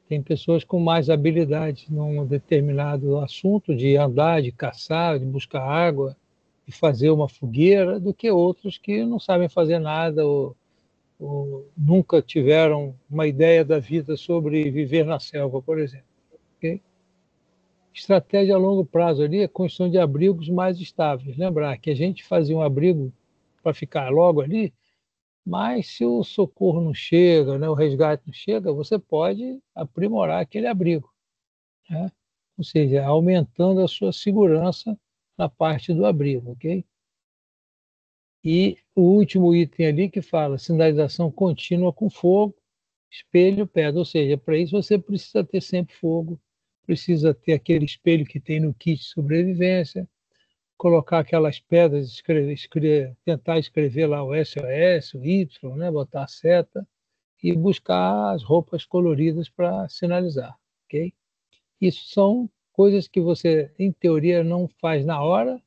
Tem pessoas com mais habilidade num determinado assunto, de andar, de caçar, de buscar água, de fazer uma fogueira, do que outros que não sabem fazer nada ou nunca tiveram uma ideia da vida sobre viver na selva, por exemplo. Ok? Estratégia a longo prazo ali é a construção de abrigos mais estáveis. Lembrar que a gente fazia um abrigo para ficar logo ali, mas se o socorro não chega, né, o resgate não chega, você pode aprimorar aquele abrigo, né? Ou seja, aumentando a sua segurança na parte do abrigo, ok? E o último item ali que fala sinalização contínua com fogo, espelho, pedra. Ou seja, para isso você precisa ter sempre fogo, precisa ter aquele espelho que tem no kit de sobrevivência, colocar aquelas pedras, tentar escrever lá o SOS, o Y, né, botar a seta e buscar as roupas coloridas para sinalizar, ok? Isso são coisas que você, em teoria, não faz na hora,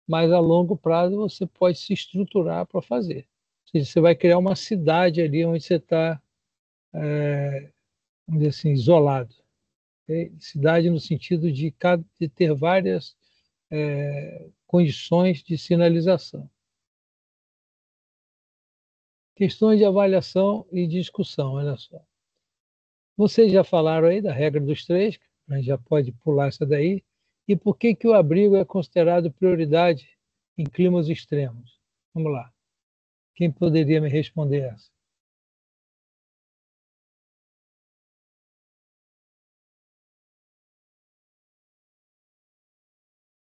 mas a longo prazo você pode se estruturar para fazer. Ou seja, você vai criar uma cidade ali onde você está, vamos dizer assim, isolado. Okay? Cidade no sentido de ter várias condições de sinalização. Questões de avaliação e discussão, olha só. Vocês já falaram aí da regra dos três, a gente já pode pular essa daí. E por que que o abrigo é considerado prioridade em climas extremos? Vamos lá. Quem poderia me responder essa?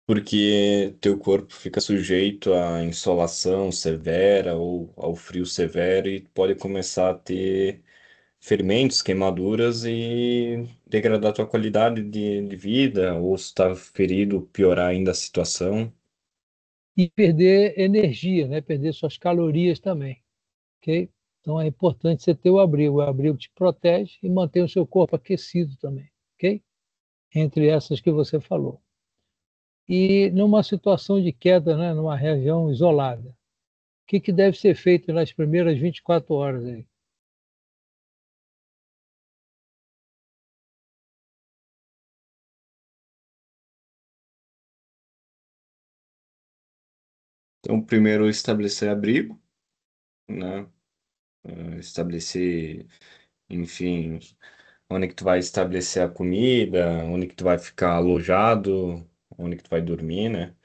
Porque teu corpo fica sujeito à insolação severa ou ao frio severo e pode começar a ter ferimentos, queimaduras e degradar tua qualidade de vida, ou se está ferido, piorar ainda a situação. E perder energia, né? Perder suas calorias também, ok? Então é importante você ter o abrigo. O abrigo te protege e mantém o seu corpo aquecido também, ok? Entre essas que você falou. E numa situação de queda, né, numa região isolada, o que que deve ser feito nas primeiras 24 horas aí? Então, primeiro estabelecer abrigo, né? Estabelecer, enfim, onde que tu vai estabelecer a comida, onde que tu vai ficar alojado, onde que tu vai dormir, né?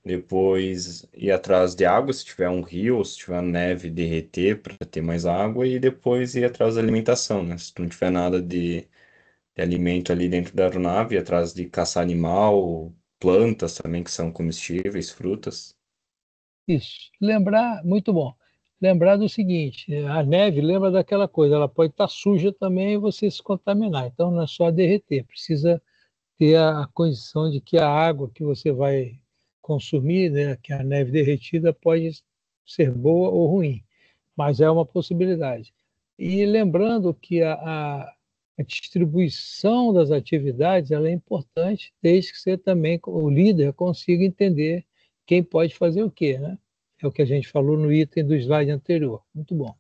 Depois ir atrás de água, se tiver um rio, ou se tiver neve, derreter para ter mais água, e depois ir atrás da alimentação, né? Se tu não tiver nada de alimento ali dentro da aeronave, ir atrás de caçar animal, plantas também que são comestíveis, frutas. Isso. Lembrar, muito bom. Lembrar do seguinte, a neve, lembra daquela coisa, ela pode estar suja também e você se contaminar. Então não é só derreter, precisa ter a condição de que a água que você vai consumir, né, que a neve derretida pode ser boa ou ruim, mas é uma possibilidade. E lembrando que a distribuição das atividades ela é importante, desde que você também, o líder, consiga entender quem pode fazer o quê, né? É o que a gente falou no item do slide anterior. Muito bom.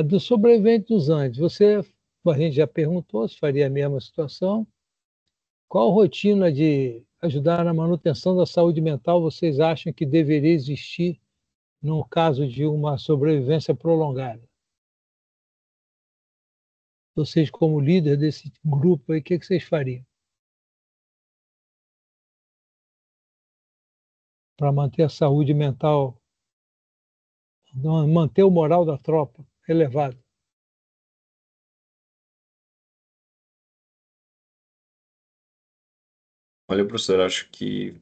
Do sobrevivente dos Andes, a gente já perguntou se faria a mesma situação. Qual rotina de ajudar na manutenção da saúde mental vocês acham que deveria existir no caso de uma sobrevivência prolongada? Vocês, como líder desse grupo aí, o que vocês fariam para manter a saúde mental, manter o moral da tropa elevado? Olha, professor, acho que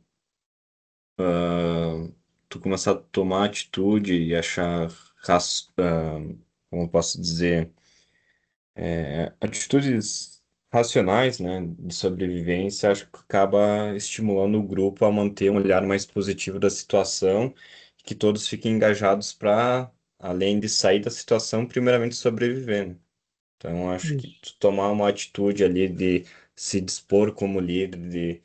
tu começar a tomar atitude e achar, como eu posso dizer, atitudes racionais, né, de sobrevivência, acho que acaba estimulando o grupo a manter um olhar mais positivo da situação, que todos fiquem engajados para, além de sair da situação, primeiramente sobreviver, né? Então, acho que Isso. tomar uma atitude ali de se dispor como líder,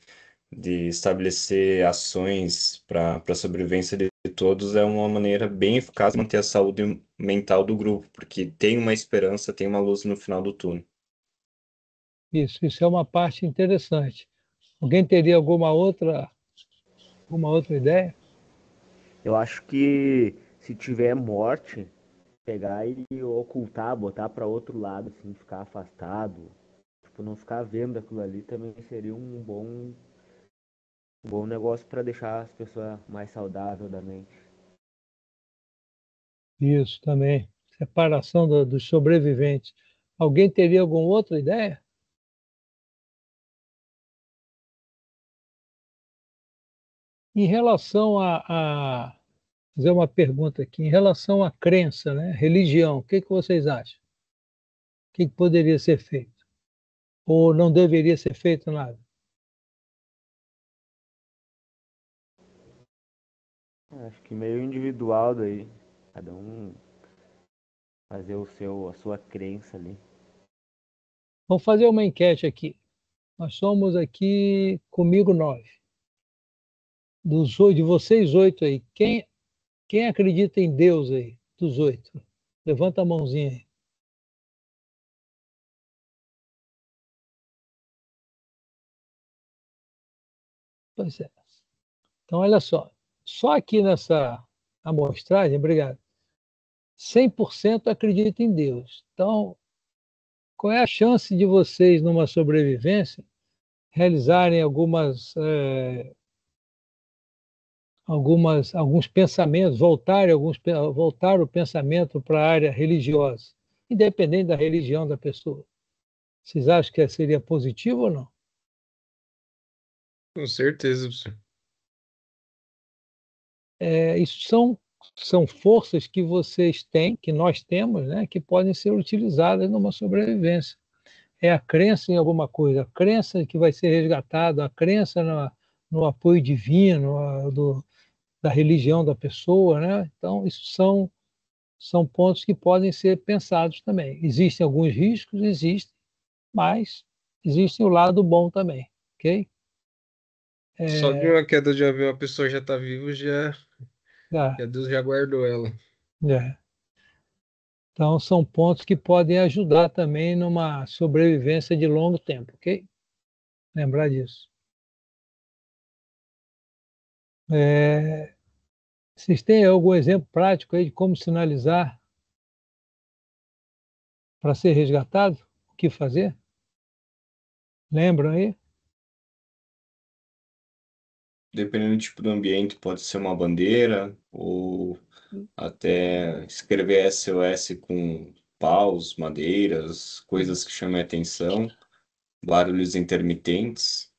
de estabelecer ações para a sobrevivência de todos é uma maneira bem eficaz de manter a saúde mental do grupo, porque tem uma esperança, tem uma luz no final do túnel. Isso é uma parte interessante. Alguém teria alguma outra ideia? Eu acho que se tiver morte, pegar e ocultar, botar para outro lado, assim, ficar afastado, tipo, não ficar vendo aquilo ali também seria um bom negócio para deixar as pessoas mais saudáveis da mente. Isso também. Separação dos sobreviventes. Alguém teria alguma outra ideia? Em relação fazer uma pergunta aqui, em relação à crença, né? Religião, o que vocês acham? O que poderia ser feito? Ou não deveria ser feito nada? Acho que meio individual daí, cada um fazer a sua crença ali. Vamos fazer uma enquete aqui. Nós somos aqui, comigo, 9. De vocês 8 aí, quem acredita em Deus aí? Dos 8. Levanta a mãozinha aí. Pois é. Então, olha só. Só aqui nessa amostragem, obrigado, 100% acredita em Deus. Então, qual é a chance de vocês, numa sobrevivência, realizarem alguns pensamentos, voltar o pensamento para a área religiosa, independente da religião da pessoa? Vocês acham que seria positivo ou não? Com certeza, professor. Isso são forças que vocês têm, que nós temos, né, que podem ser utilizadas numa sobrevivência. É a crença em alguma coisa, a crença que vai ser resgatado, a crença no apoio divino, da religião da pessoa, né? Então, isso são pontos que podem ser pensados também. Existem alguns riscos, existem, mas existe o lado bom também, ok? Só de uma queda de avião a pessoa já tá viva, Ah, já Deus já guardou ela. é. Então, são pontos que podem ajudar também numa sobrevivência de longo tempo, ok? Lembrar disso. Vocês têm algum exemplo prático aí de como sinalizar para ser resgatado? O que fazer? Lembram aí? Dependendo do tipo do ambiente, pode ser uma bandeira ou até escrever SOS com paus, madeiras, coisas que chamem a atenção, barulhos intermitentes,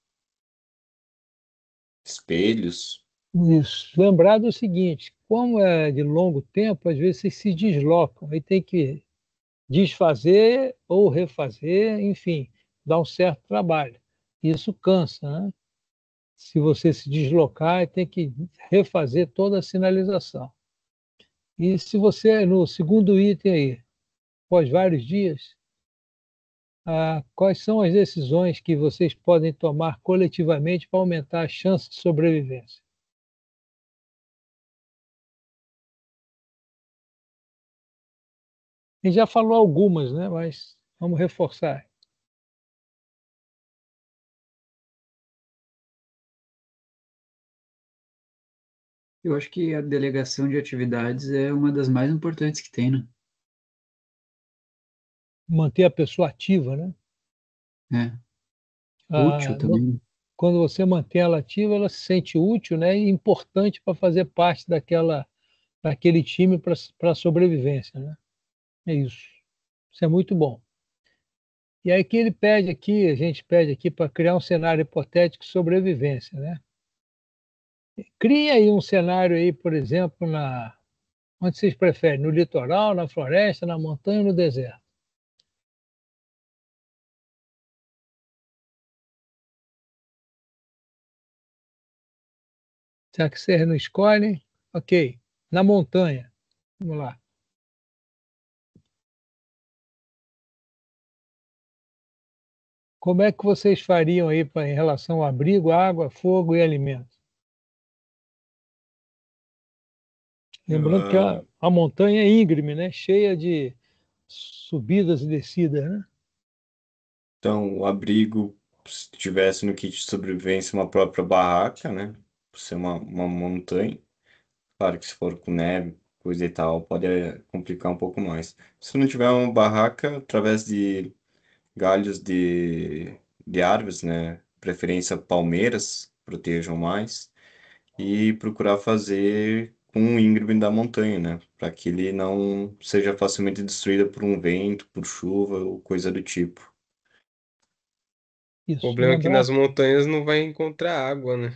espelhos. Isso. Lembrar do seguinte, como é de longo tempo, às vezes vocês se deslocam, aí tem que desfazer ou refazer, enfim, dá um certo trabalho. Isso cansa, né? Se você se deslocar, tem que refazer toda a sinalização. E se você, no segundo item aí, após vários dias, quais são as decisões que vocês podem tomar coletivamente para aumentar a chance de sobrevivência? A gente já falou algumas, né? Mas vamos reforçar. Eu acho que a delegação de atividades é uma das mais importantes que tem, né? Manter a pessoa ativa, né? É, útil Ah, também. quando você mantém ela ativa, ela se sente útil, né? E importante para fazer parte daquele time para a sobrevivência, né? É isso. Isso é muito bom. E aí que a gente pede aqui para criar um cenário hipotético de sobrevivência, né? Cria aí um cenário aí, por exemplo, onde vocês preferem, no litoral, na floresta, na montanha ou no deserto? Já que vocês não escolhem, ok. Na montanha, vamos lá. Como é que vocês fariam aí em relação ao abrigo, água, fogo e alimento? Lembrando que Ah, a montanha é íngreme, né? Cheia de subidas e descidas, né? então, o abrigo, se tivesse no kit de sobrevivência uma própria barraca, né? Por ser uma montanha. Claro que se for com neve, coisa e tal, pode complicar um pouco mais. Se não tiver uma barraca, através de galhos de árvores, né? Preferência palmeiras, protejam mais. E procurar fazer com um íngreme da montanha, né? Para que ele não seja facilmente destruído por um vento, por chuva ou coisa do tipo. O Isso. problema é que Lembrar nas montanhas não vai encontrar água, né?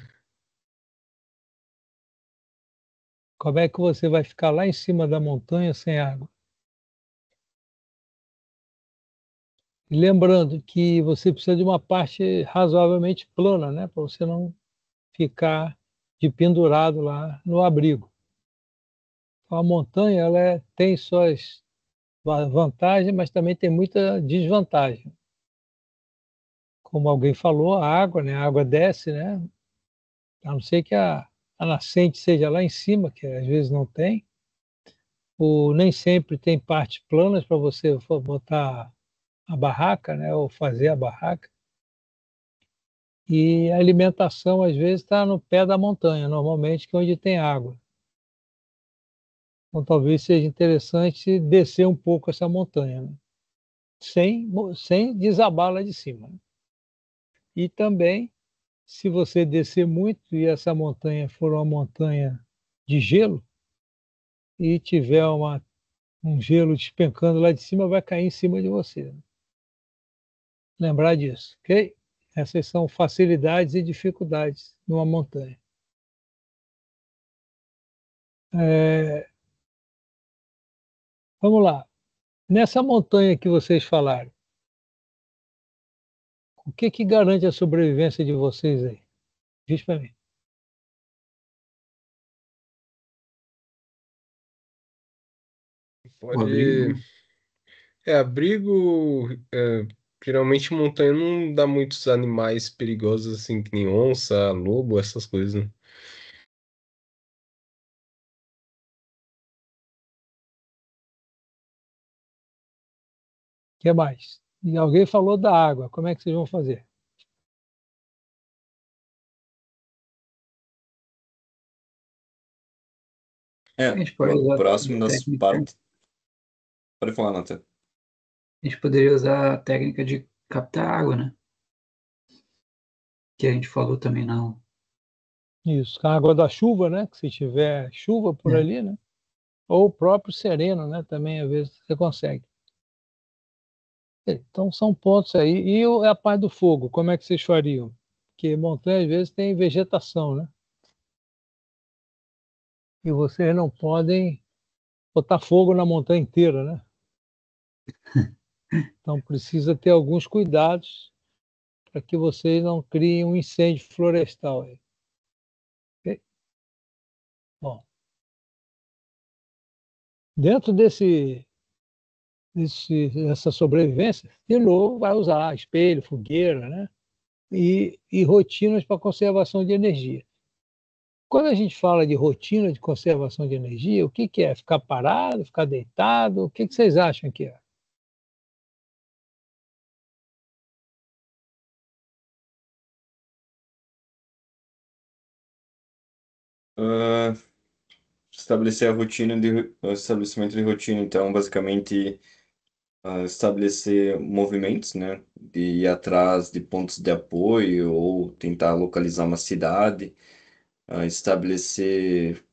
como é que você vai ficar lá em cima da montanha sem água. E lembrando que você precisa de uma parte razoavelmente plana, né? Para você não ficar de pendurado lá no abrigo. Então, a montanha tem suas vantagens, mas também tem muita desvantagem. Como alguém falou, a água, né? A água desce, né? A não ser que a nascente seja lá em cima, que às vezes não tem, ou nem sempre tem partes planas para você botar a barraca, né? Ou fazer a barraca. E a alimentação, às vezes, está no pé da montanha, normalmente, que é onde tem água. Então, talvez seja interessante descer um pouco essa montanha, né? sem desabar lá de cima. E também, se você descer muito e essa montanha for uma montanha de gelo e tiver um gelo despencando lá de cima, vai cair em cima de você, né? Lembrar disso, ok? Essas são facilidades e dificuldades numa montanha. É, vamos lá. Nessa montanha que vocês falaram, o que que garante a sobrevivência de vocês aí? Diz para mim. O abrigo, Pode. né? Abrigo. Geralmente montanha não dá muitos animais perigosos assim, que nem onça, lobo, essas coisas, né? O que mais? E alguém falou da água. Como é que vocês vão fazer? A É, gente pode usar próximo a das técnica, partes. Pode falar, Nathan. a gente poderia usar a técnica de captar água, né? Que a gente falou também não. Isso, com a água da chuva, né? Que se tiver chuva por É. ali, né? Ou o próprio sereno, né? Também às vezes você consegue. Então são pontos aí. E a parte do fogo, como é que vocês fariam? Porque montanha às vezes tem vegetação, né? E vocês não podem botar fogo na montanha inteira, né? Então precisa ter alguns cuidados para que vocês não criem um incêndio florestal aí. Ok? Bom, dentro dessa sobrevivência, de novo, vai usar espelho, fogueira, né? E rotinas para conservação de energia. Quando a gente fala de rotina de conservação de energia, o que que é? Ficar parado, ficar deitado? O que que vocês acham que é? Ah, estabelecer a rotina o estabelecimento de rotina, então, basicamente, estabelecer movimentos, né? De ir atrás de pontos de apoio ou tentar localizar uma cidade, estabelecer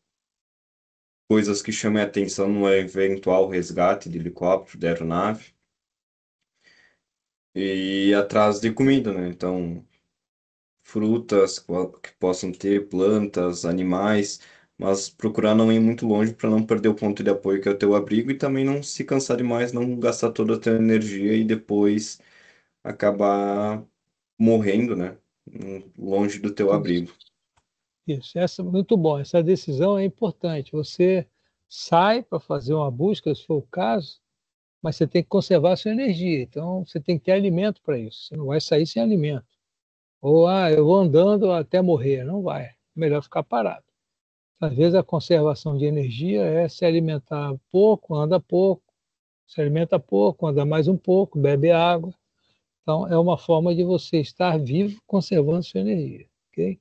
coisas que chamem a atenção no eventual resgate de helicóptero, de aeronave, e ir atrás de comida, né? Então, frutas que possam ter, plantas, animais, mas procurar não ir muito longe para não perder o ponto de apoio que é o teu abrigo e também não se cansar demais, não gastar toda a tua energia e depois acabar morrendo, né? Longe do teu Isso. abrigo. Isso, essa muito bom. Essa decisão é importante. Você sai para fazer uma busca, se for o caso, mas você tem que conservar a sua energia. Então, você tem que ter alimento para isso. Você não vai sair sem alimento. Ou, eu vou andando até morrer. Não vai. Melhor ficar parado. Às vezes, a conservação de energia é se alimentar pouco, anda pouco, se alimenta pouco, anda mais um pouco, bebe água. Então, é uma forma de você estar vivo conservando sua energia. Ok?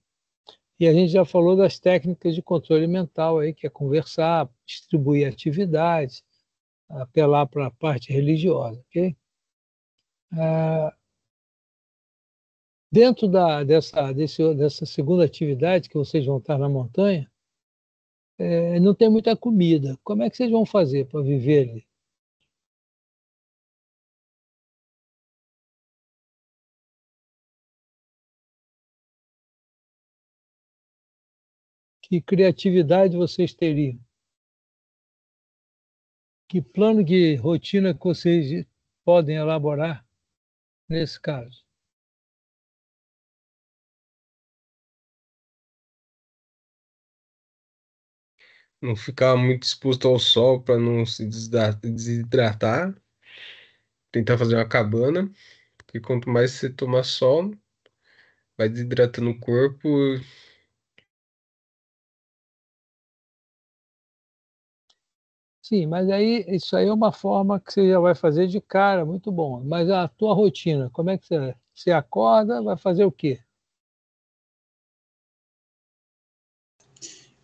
E a gente já falou das técnicas de controle mental, aí, que é conversar, distribuir atividades, apelar para a parte religiosa. Ok? Dentro dessa segunda atividade que vocês vão estar na montanha, não tem muita comida. Como é que vocês vão fazer para viver ali? Que criatividade vocês teriam? Que plano de rotina que vocês podem elaborar nesse caso? Não ficar muito exposto ao sol para não se desidratar. Tentar fazer uma cabana, porque quanto mais você tomar sol, vai desidratando o corpo. Sim, mas aí isso aí é uma forma que você já vai fazer de cara, muito bom. Mas a tua rotina, como é que você acorda, vai fazer o quê?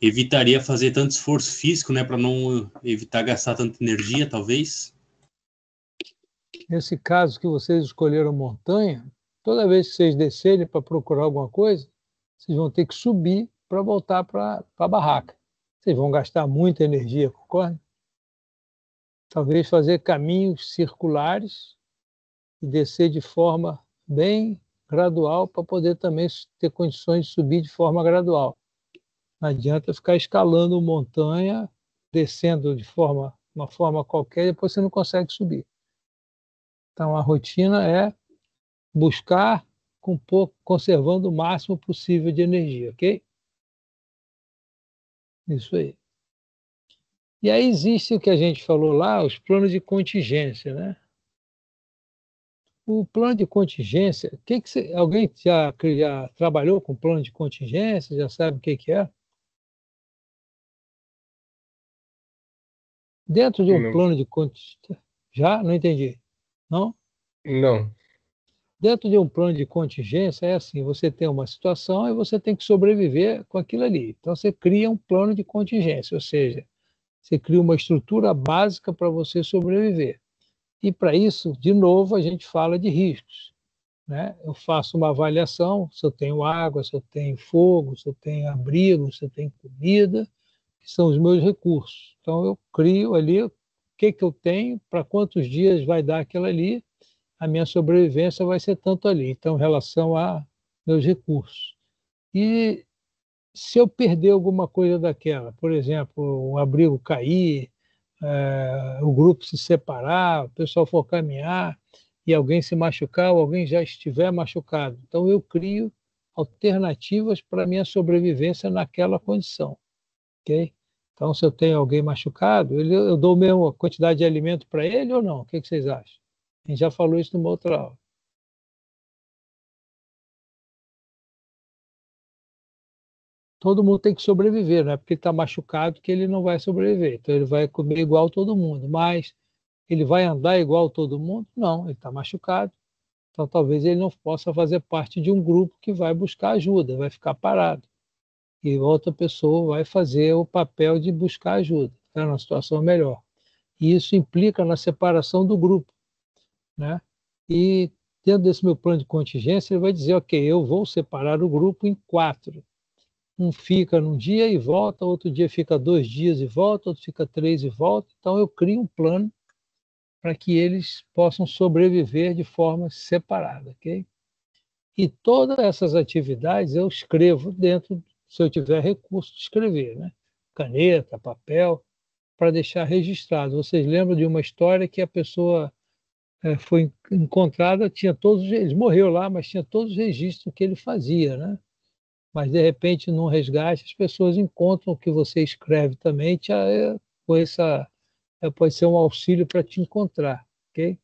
Evitaria fazer tanto esforço físico, né, para não evitar gastar tanta energia, talvez. Nesse caso que vocês escolheram montanha, toda vez que vocês descerem para procurar alguma coisa, vocês vão ter que subir para voltar para a barraca. Vocês vão gastar muita energia, concorda? Talvez fazer caminhos circulares e descer de forma bem gradual para poder também ter condições de subir de forma gradual. Não adianta ficar escalando montanha, descendo de uma forma qualquer, e depois você não consegue subir. Então, a rotina é buscar com pouco, conservando o máximo possível de energia, ok? Isso aí. E aí existe o que a gente falou lá, os planos de contingência, né? O plano de contingência, alguém já trabalhou com plano de contingência, já sabe o que é? Dentro de um Não, plano de contingência, já? Não entendi. Não? não. Dentro de um plano de contingência, é assim, você tem uma situação e você tem que sobreviver com aquilo ali. Então, você cria um plano de contingência, ou seja, você cria uma estrutura básica para você sobreviver. E para isso, de novo, a gente fala de riscos, né? Eu faço uma avaliação, se eu tenho água, se eu tenho fogo, se eu tenho abrigo, se eu tenho comida, que são os meus recursos. Então, eu crio ali o que eu tenho, para quantos dias vai dar aquilo ali, a minha sobrevivência vai ser tanto ali. Então, em relação a meus recursos. E se eu perder alguma coisa daquela, por exemplo, um abrigo cair, o grupo se separar, o pessoal for caminhar e alguém se machucar ou alguém já estiver machucado. Então, eu crio alternativas para a minha sobrevivência naquela condição. Ok? Então, se eu tenho alguém machucado, eu dou a mesma quantidade de alimento para ele ou não? O que vocês acham? A gente já falou isso numa outra aula. Todo mundo tem que sobreviver, não é porque ele está machucado que ele não vai sobreviver. Então, ele vai comer igual todo mundo, mas ele vai andar igual todo mundo? Não, ele está machucado. Então, talvez ele não possa fazer parte de um grupo que vai buscar ajuda, vai ficar parado. E outra pessoa vai fazer o papel de buscar ajuda, tá numa situação melhor. E isso implica na separação do grupo, né? E dentro desse meu plano de contingência, ele vai dizer, ok, eu vou separar o grupo em 4. Um fica num dia e volta, outro dia fica 2 dias e volta, outro fica 3 e volta. Então, eu crio um plano para que eles possam sobreviver de forma separada, ok? E todas essas atividades eu escrevo dentro, se eu tiver recurso de escrever, né? Caneta, papel, para deixar registrado. Vocês lembram de uma história que a pessoa foi encontrada, tinha todos, ele morreu lá, mas tinha todos os registros que ele fazia, né? mas de repente, num resgate, as pessoas encontram o que você escreve também, com essa, pode ser um auxílio para te encontrar, ok?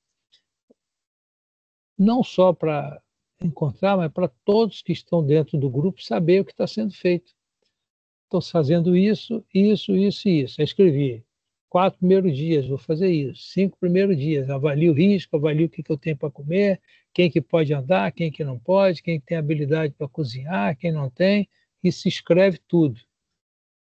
Não só para encontrar, mas para todos que estão dentro do grupo saber o que está sendo feito. Estou fazendo isso, isso, isso e isso. Eu escrevi 4 primeiros dias, vou fazer isso. 5 primeiros dias, avalio o risco, avalio o que eu tenho para comer, quem que pode andar, quem que não pode, quem tem habilidade para cozinhar, quem não tem, e se escreve tudo.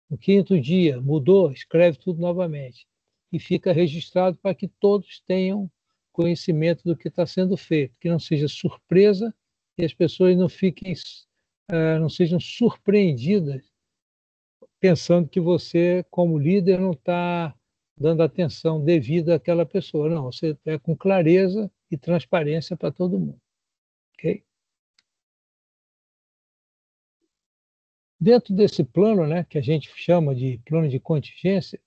No 5º dia, mudou, escreve tudo novamente. E fica registrado para que todos tenham conhecimento do que está sendo feito, que não seja surpresa e as pessoas não fiquem, não sejam surpreendidas pensando que você, como líder, não está dando atenção devida àquela pessoa. Não, você é com clareza e transparência para todo mundo. Ok? Dentro desse plano, né, que a gente chama de plano de contingência,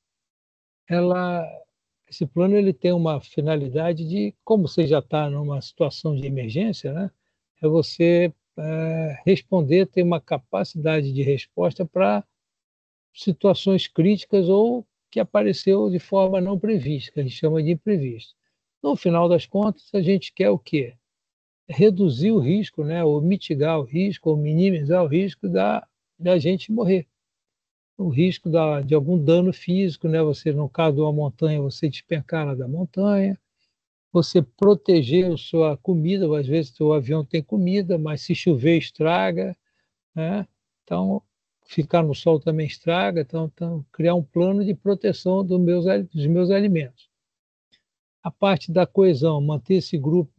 esse plano ele tem uma finalidade de, como você já está numa situação de emergência, né, é você responder, ter uma capacidade de resposta para situações críticas ou que apareceu de forma não prevista, que a gente chama de imprevisto. No final das contas, a gente quer o quê? Reduzir o risco, né, ou mitigar o risco, ou minimizar o risco da gente morrer. O risco de algum dano físico, né, você, no caso de uma montanha, você despencar lá da montanha, você proteger a sua comida, às vezes o avião tem comida, mas se chover estraga, né? Então, ficar no sol também estraga, então criar um plano de proteção dos meus alimentos. A parte da coesão, manter esse grupo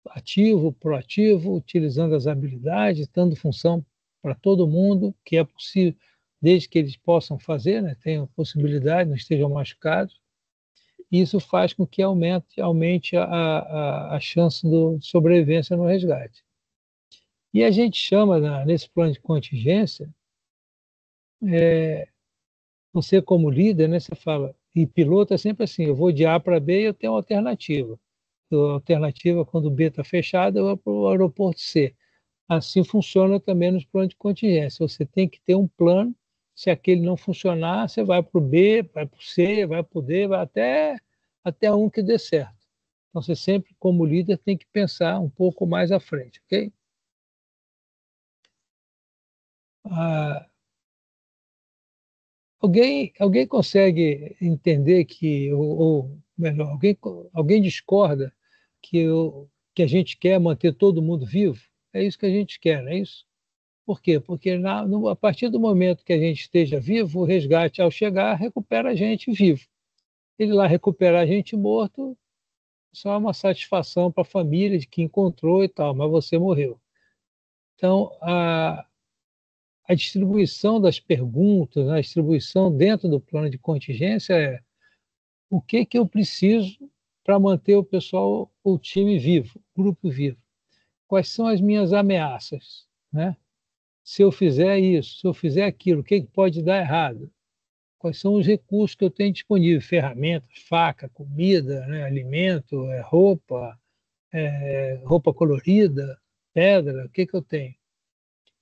ativo, proativo, utilizando as habilidades, dando função para todo mundo, que é possível, desde que eles possam fazer, né, tenham possibilidade, não estejam machucados. E isso faz com que aumente a chance de sobrevivência no resgate. E a gente chama, nesse plano de contingência, você como líder, né, você fala, e piloto é sempre assim, eu vou de A para B e eu tenho uma alternativa. A alternativa, quando o B está fechado, eu vou para o aeroporto C. Assim funciona também nos planos de contingência. Você tem que ter um plano, se aquele não funcionar, você vai para o B, vai para o C, vai para o D, vai até um que dê certo. Então, você sempre, como líder, tem que pensar um pouco mais à frente, ok? Ah, alguém consegue entender ou melhor, alguém discorda que a gente quer manter todo mundo vivo? É isso que a gente quer, não é isso? Por quê? Porque a partir do momento que a gente esteja vivo, o resgate, ao chegar, recupera a gente vivo. Ele lá recuperar a gente morto, só é uma satisfação para a família de que encontrou e tal, mas você morreu. Então, a distribuição das perguntas, a distribuição dentro do plano de contingência é o que eu preciso para manter o pessoal, o time vivo, o grupo vivo? Quais são as minhas ameaças, né? Se eu fizer isso, se eu fizer aquilo, o que pode dar errado? Quais são os recursos que eu tenho disponível? Ferramentas, faca, comida, né, alimento, roupa colorida, pedra, o que eu tenho?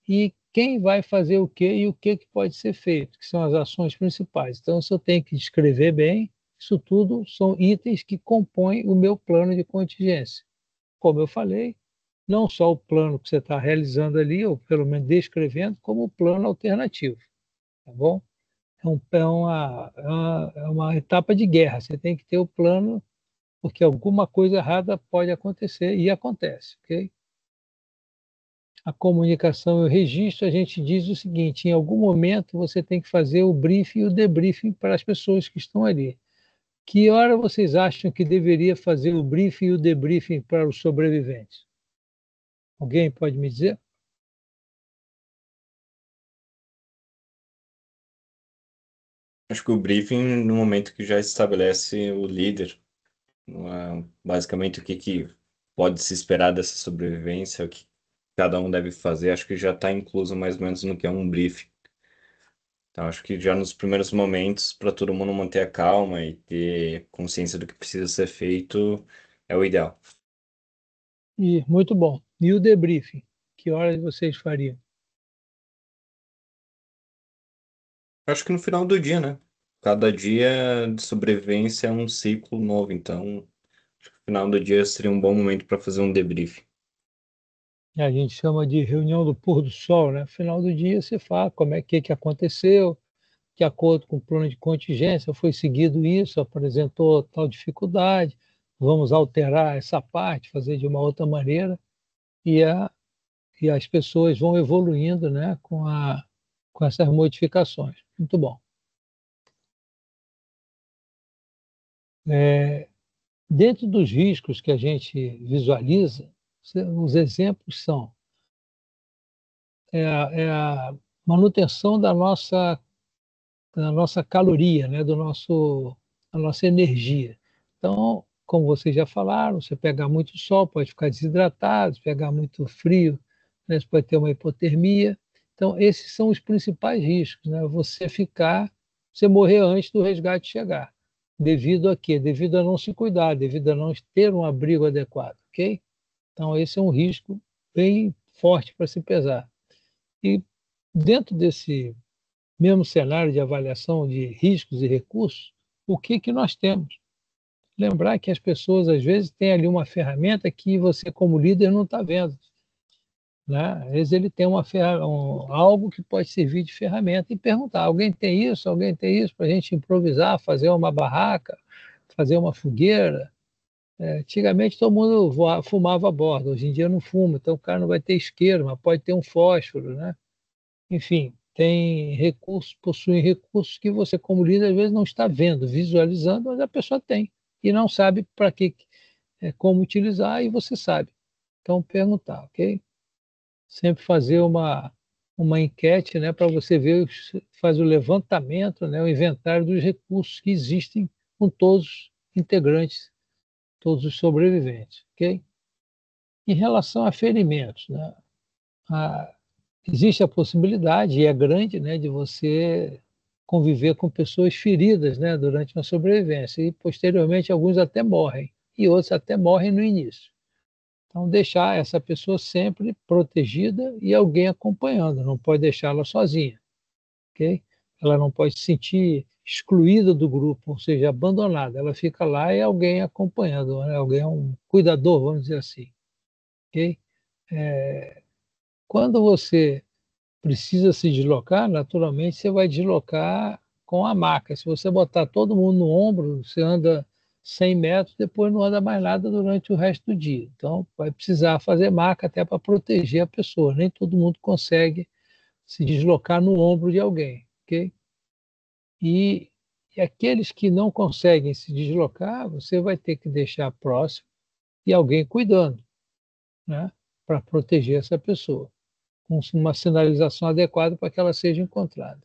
E quem vai fazer o quê e o que pode ser feito, que são as ações principais. Então, se eu tenho que descrever bem, isso tudo são itens que compõem o meu plano de contingência. Como eu falei, não só o plano que você está realizando ali, ou pelo menos descrevendo, como o plano alternativo, tá bom? É uma etapa de guerra, você tem que ter o plano, porque alguma coisa errada pode acontecer, e acontece, ok? A comunicação e o registro, a gente diz o seguinte, em algum momento você tem que fazer o briefing e o debriefing para as pessoas que estão ali. Que hora vocês acham que deveria fazer o briefing e o debriefing para os sobreviventes? Alguém pode me dizer? Acho que o briefing, no momento que já estabelece o líder, basicamente o que pode se esperar dessa sobrevivência, o que cada um deve fazer, acho que já está incluso mais ou menos no que é um briefing. Então, acho que já nos primeiros momentos, para todo mundo manter a calma e ter consciência do que precisa ser feito, é o ideal. E muito bom. E o debriefing? Que horas vocês fariam? Acho que no final do dia, né? Cada dia de sobrevivência é um ciclo novo, então acho que no final do dia seria um bom momento para fazer um debrief. A gente chama de reunião do pôr do sol, né? No final do dia você fala como é que aconteceu, de acordo com o plano de contingência, foi seguido isso, apresentou tal dificuldade, vamos alterar essa parte, fazer de uma outra maneira, e, e as pessoas vão evoluindo, né, com essas modificações. Muito bom. Dentro dos riscos que a gente visualiza, os exemplos são a manutenção da nossa caloria, né, da nossa energia. Então, como vocês já falaram, você pegar muito sol pode ficar desidratado, se pegar muito frio, né, você pode ter uma hipotermia. Então, esses são os principais riscos, né? Você morrer antes do resgate chegar. Devido a quê? Devido a não se cuidar, devido a não ter um abrigo adequado, ok? Então, esse é um risco bem forte para se pesar. E dentro desse mesmo cenário de avaliação de riscos e recursos, o que nós temos? Lembrar que as pessoas, às vezes, têm ali uma ferramenta que você, como líder, não está vendo. Né? Às vezes ele tem algo que pode servir de ferramenta e perguntar, alguém tem isso? Alguém tem isso? Para a gente improvisar, fazer uma barraca, fazer uma fogueira. Antigamente todo mundo fumava a bordo, hoje em dia não fuma, então o cara não vai ter isqueiro, mas pode ter um fósforo, né? Enfim, possuem recursos que você, como líder, às vezes não está vendo, visualizando, mas a pessoa tem e não sabe para que, como utilizar, e você sabe. Então, perguntar, ok? Sempre fazer uma enquete, né, para você ver, faz o levantamento, né, o inventário dos recursos que existem com todos os integrantes, todos os sobreviventes, ok? Em relação a ferimentos, né, existe a possibilidade, e é grande, né, de você conviver com pessoas feridas, né, durante uma sobrevivência, e posteriormente alguns até morrem, e outros até morrem no início. Então, deixar essa pessoa sempre protegida e alguém acompanhando, não pode deixá-la sozinha, ok? Ela não pode se sentir excluída do grupo, ou seja, abandonada. Ela fica lá e alguém acompanhando, né? Alguém é um cuidador, vamos dizer assim, ok? Quando você precisa se deslocar, naturalmente você vai deslocar com a maca. Se você botar todo mundo no ombro, você anda 100 metros, depois não anda mais nada durante o resto do dia. Então, vai precisar fazer maca até para proteger a pessoa. Nem todo mundo consegue se deslocar no ombro de alguém, ok? E aqueles que não conseguem se deslocar, você vai ter que deixar próximo e alguém cuidando, né, para proteger essa pessoa, com uma sinalização adequada para que ela seja encontrada.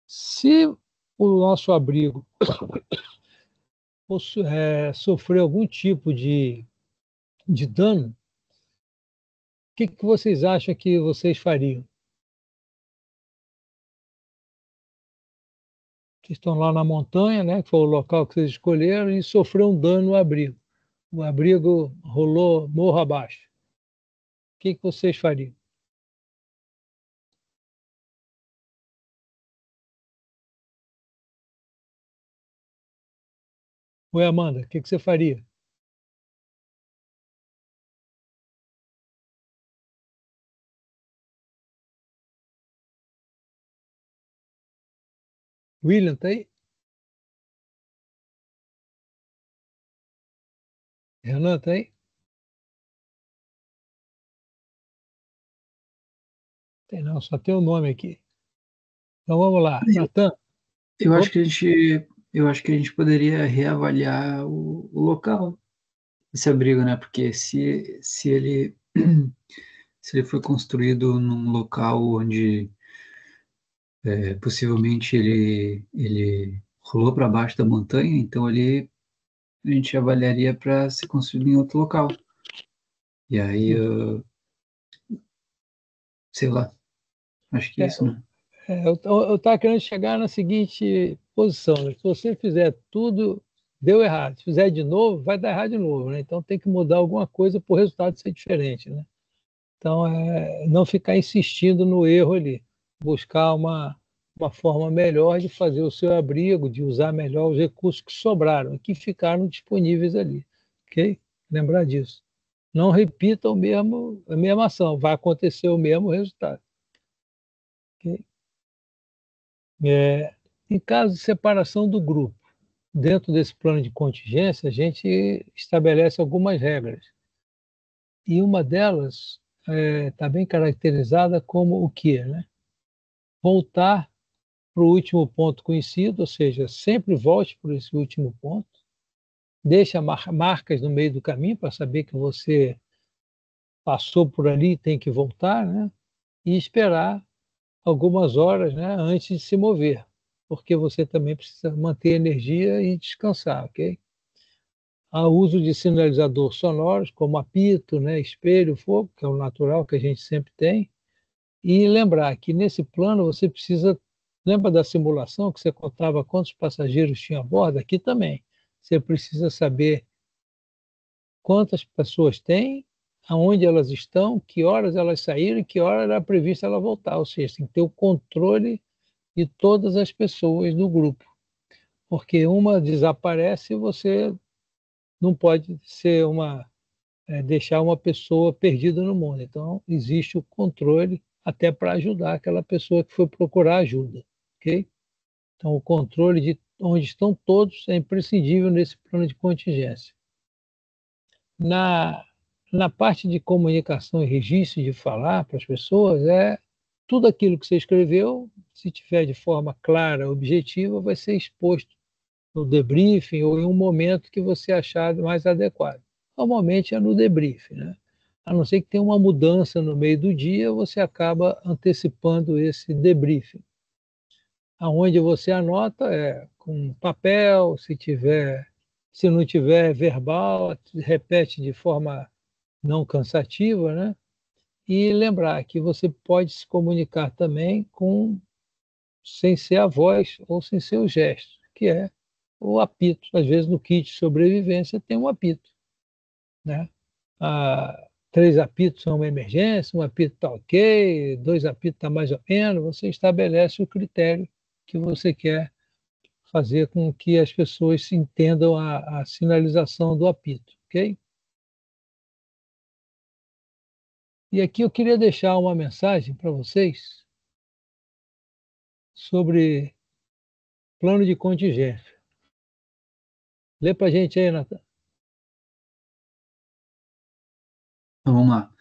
Se o nosso abrigo sofrer algum tipo de dano, o que vocês acham que vocês fariam? Vocês estão lá na montanha, né, que foi o local que vocês escolheram, e sofreu um dano no abrigo. O abrigo rolou morro abaixo. O que vocês fariam? Oi, Amanda, o que você faria? William, tá aí? Renan, tá aí? Tem não, só tem o nome aqui. Então vamos lá. Natan, Eu acho que a gente poderia reavaliar o local desse abrigo, né? Porque se ele se ele foi construído num local onde possivelmente ele rolou para baixo da montanha, então ali a gente avaliaria para ser construído em outro local. E aí, sei lá, acho que isso, né? eu estava querendo chegar na seguinte posição, né? Se você fizer tudo, deu errado. Se fizer de novo, vai dar errado de novo, né? Então tem que mudar alguma coisa para o resultado ser diferente, né? Então, não ficar insistindo no erro ali, buscar uma forma melhor de fazer o seu abrigo, de usar melhor os recursos que sobraram, que ficaram disponíveis ali. Ok? Lembrar disso. Não repita a mesma ação, vai acontecer o mesmo resultado. Ok? Em caso de separação do grupo, dentro desse plano de contingência, a gente estabelece algumas regras. E uma delas está bem caracterizada como o quê? Né? Voltar para o último ponto conhecido, ou seja, sempre volte por esse último ponto, deixa marcas no meio do caminho para saber que você passou por ali e tem que voltar, né? E esperar algumas horas, né, antes de se mover, porque você também precisa manter energia e descansar, ok? Há uso de sinalizadores sonoros, como apito, né, espelho, fogo, que é o natural que a gente sempre tem, e lembrar que nesse plano você precisa, lembra da simulação que você contava quantos passageiros tinha a bordo? Aqui também. Você precisa saber quantas pessoas tem, aonde elas estão, que horas elas saíram e que hora era prevista ela voltar. Ou seja, tem que ter o controle de todas as pessoas do grupo. Porque uma desaparece e você não pode ser deixar uma pessoa perdida no mundo. Então, existe o controle até para ajudar aquela pessoa que foi procurar ajuda. Ok? Então, o controle de onde estão todos é imprescindível nesse plano de contingência. Na, na parte de comunicação e registro de falar para as pessoas, tudo aquilo que você escreveu, se tiver de forma clara, objetiva, vai ser exposto no debriefing ou em um momento que você achar mais adequado. Normalmente é no debriefing, né? A não ser que tenha uma mudança no meio do dia, você acaba antecipando esse debriefing. Aonde você anota com papel, se não tiver verbal, repete de forma não cansativa, né? E lembrar que você pode se comunicar também sem ser a voz ou sem ser o gesto, que é o apito. Às vezes no kit de sobrevivência tem um apito, né? 3 apitos são uma emergência, um apito está ok, 2 apitos está mais ou menos, você estabelece o critério que você quer fazer com que as pessoas entendam a sinalização do apito, ok? E aqui eu queria deixar uma mensagem para vocês sobre plano de contingência. Lê para a gente aí, Natan. Então, vamos lá.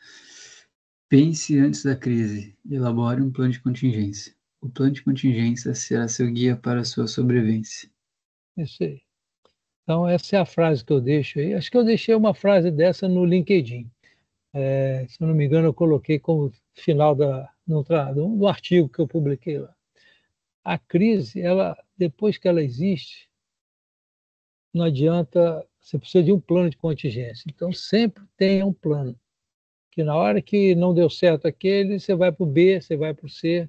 Pense antes da crise. Elabore um plano de contingência. O plano de contingência será seu guia para a sua sobrevivência. Isso aí. Então, essa é a frase que eu deixo aí. Acho que eu deixei uma frase dessa no LinkedIn. Se eu não me engano, eu coloquei como final do artigo que eu publiquei lá. A crise, depois que ela existe, não adianta, você precisa de um plano de contingência. Então, sempre tenha um plano. Que na hora que não deu certo aquele, você vai para o B, você vai para o C.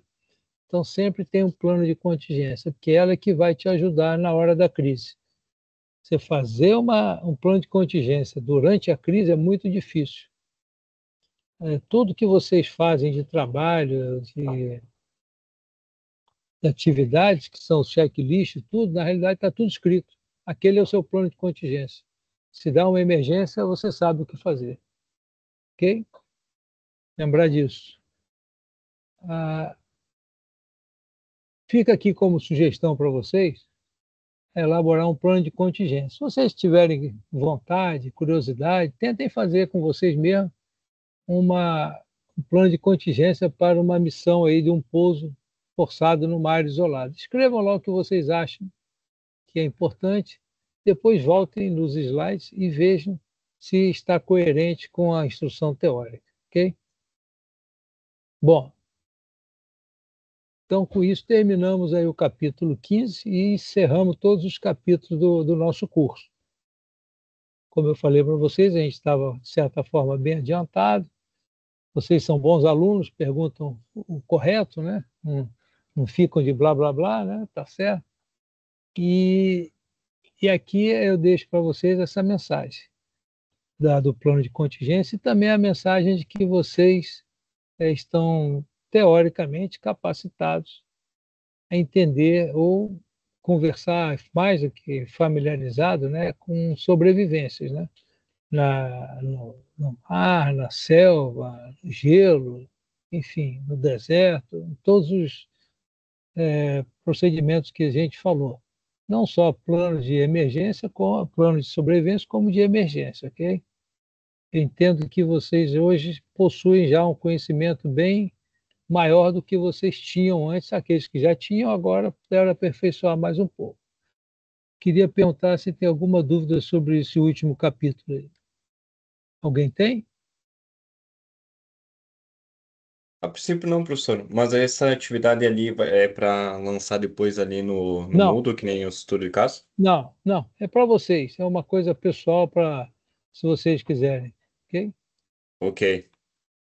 Então, sempre tem um plano de contingência, porque ela é que vai te ajudar na hora da crise. Você fazer um plano de contingência durante a crise é muito difícil. Tudo que vocês fazem de trabalho, de atividades, que são os checklists, tudo, na realidade está tudo escrito. Aquele é o seu plano de contingência. Se dá uma emergência, você sabe o que fazer. Ok? Lembrar disso. Fica aqui como sugestão para vocês elaborar um plano de contingência. Se vocês tiverem vontade, curiosidade, tentem fazer com vocês mesmos um plano de contingência para uma missão aí de um pouso forçado numa área isolada. Escrevam lá o que vocês acham que é importante, depois voltem nos slides e vejam se está coerente com a instrução teórica, ok? Bom, então com isso terminamos aí o capítulo 15 e encerramos todos os capítulos do nosso curso. Como eu falei para vocês, a gente estava, de certa forma, bem adiantado. Vocês são bons alunos, perguntam o correto, né? Não ficam de blá, blá, blá, né? Tá certo? E aqui eu deixo para vocês essa mensagem do plano de contingência e também a mensagem de que vocês estão teoricamente capacitados a entender ou conversar mais do que familiarizado, né, com sobrevivências, né, no mar, na selva, no gelo, enfim, no deserto, em todos os procedimentos que a gente falou. Não só planos de emergência, como planos de sobrevivência, como de emergência, ok? Eu entendo que vocês hoje possuem já um conhecimento bem maior do que vocês tinham antes, aqueles que já tinham, agora puderam aperfeiçoar mais um pouco. Queria perguntar se tem alguma dúvida sobre esse último capítulo aí. Alguém tem? A princípio não, professor, mas essa atividade ali é para lançar depois ali no Não, Moodle, que nem o estudo de caso? não. É para vocês. É uma coisa pessoal para, se vocês quiserem. Ok? Ok.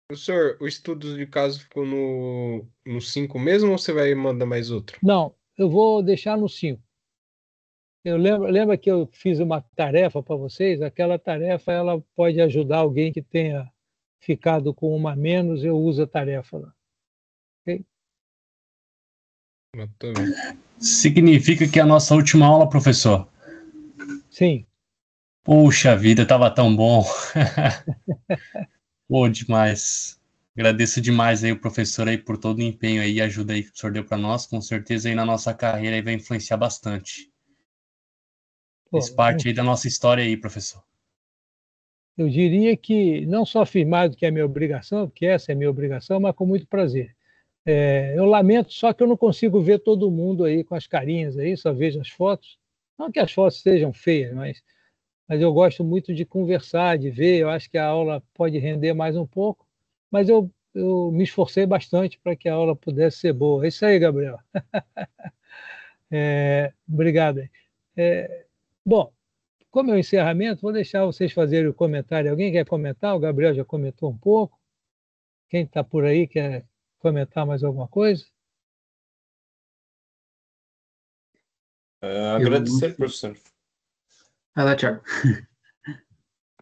Professor, o estudo de caso ficou no 5 mesmo ou você vai mandar mais outro? Não, eu vou deixar no 5. Lembra que eu fiz uma tarefa para vocês? Aquela tarefa ela pode ajudar alguém que tenha ficado com uma a menos, eu uso a tarefa lá. Ok? Mas tô bem. Significa que é a nossa última aula, professor. Sim, Puxa vida, tava tão bom. Pô, demais. Agradeço demais aí o professor aí por todo o empenho aí e ajuda aí que o senhor deu para nós. Com certeza aí na nossa carreira aí vai influenciar bastante. pô, Fez parte aí da nossa história aí, professor. eu diria que não só fiz mais do que é minha obrigação, porque essa é minha obrigação, mas com muito prazer. Eu lamento só que eu não consigo ver todo mundo aí com as carinhas aí, só vejo as fotos. Não que as fotos sejam feias, mas eu gosto muito de conversar, de ver. Eu acho que a aula pode render mais um pouco, mas eu me esforcei bastante para que a aula pudesse ser boa. É isso aí, Gabriel. Obrigado. É, bom, como é o encerramento, vou deixar vocês fazerem o comentário. Alguém quer comentar? O Gabriel já comentou um pouco. Quem está por aí quer comentar mais alguma coisa? Eu não Agradecer, sei. professor. Vai lá, Thiago.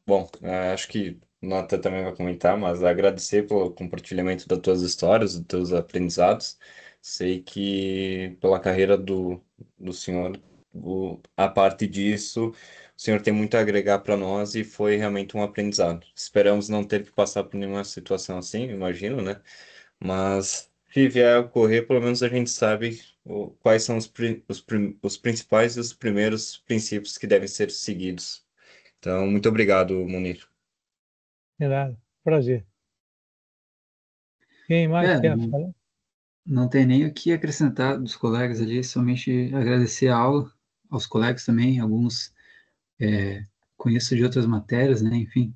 Bom, acho que Nota também vai comentar, mas agradecer pelo compartilhamento das tuas histórias, dos teus aprendizados. Sei que pela carreira do senhor, a parte disso, o senhor tem muito a agregar para nós e foi realmente um aprendizado. Esperamos não ter que passar por nenhuma situação assim, imagino, né? Mas se vier a ocorrer, pelo menos a gente sabe quais são os principais e os primeiros princípios que devem ser seguidos. Então, muito obrigado, Munir. De nada. Prazer. Quem mais É, quer não, falar? não tem nem o que acrescentar dos colegas ali, somente agradecer a aula, aos colegas também, alguns conheço de outras matérias, né, enfim.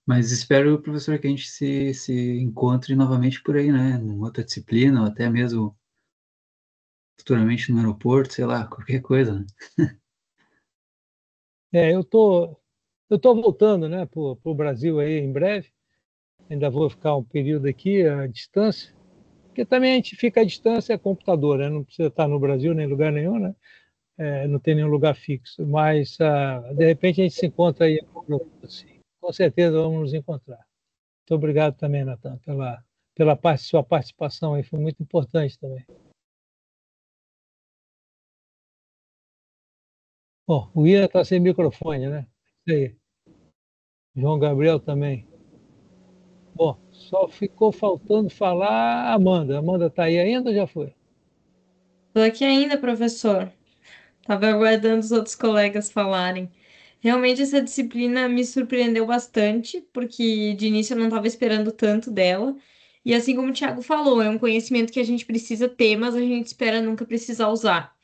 Mas espero, professor, que a gente se encontre novamente por aí, né, em outra disciplina, ou até mesmo futuramente no aeroporto, sei lá, qualquer coisa, né? Eu tô voltando, né, para o Brasil aí em breve. Ainda vou ficar um período aqui à distância, porque também a gente fica à distância é computador, né? Não precisa estar no Brasil nem em lugar nenhum, né? Não tem nenhum lugar fixo, mas de repente a gente se encontra aí. Assim. Com certeza vamos nos encontrar. Muito obrigado também, Natan, pela sua participação aí, foi muito importante também. Bom, o Ian está sem microfone, né? Isso aí. João Gabriel também. Bom, só ficou faltando falar a Amanda. Amanda está aí ainda ou já foi? Tô aqui ainda, professor. Tava aguardando os outros colegas falarem. Realmente essa disciplina me surpreendeu bastante, porque de início eu não estava esperando tanto dela. E assim como o Thiago falou, é um conhecimento que a gente precisa ter, mas a gente espera nunca precisar usar.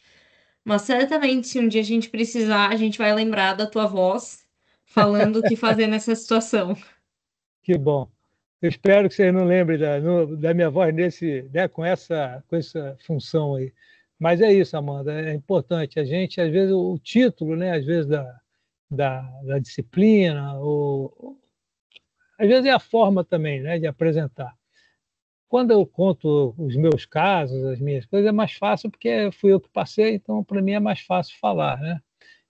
Mas certamente, se um dia a gente precisar, a gente vai lembrar da tua voz falando o que fazer nessa situação. Que bom. Eu espero que vocês não lembrem da minha voz né, com essa função aí. Mas é isso, Amanda, é importante. A gente, às vezes, o título, né, às vezes, da disciplina, às vezes é a forma também, né, de apresentar. Quando eu conto os meus casos, as minhas coisas, é mais fácil porque fui eu que passei, então para mim é mais fácil falar, né?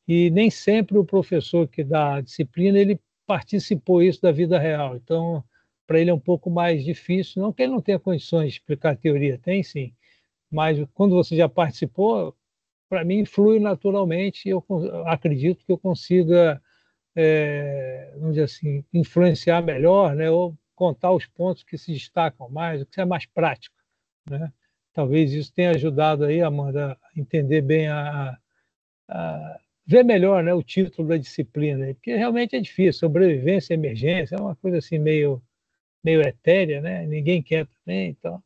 E nem sempre o professor que dá a disciplina, ele participou isso da vida real. Então, para ele é um pouco mais difícil, não que ele não tenha condições de explicar a teoria, tem sim, mas quando você já participou, para mim flui naturalmente, e eu acredito que eu consiga, vamos dizer assim, influenciar melhor, né, ou contar os pontos que se destacam mais, o que é mais prático, né? Talvez isso tenha ajudado aí, Amanda, a entender bem, a ver melhor, né, o título da disciplina, né? Porque realmente é difícil, sobrevivência e emergência é uma coisa assim meio etérea, né? Ninguém quer também, então.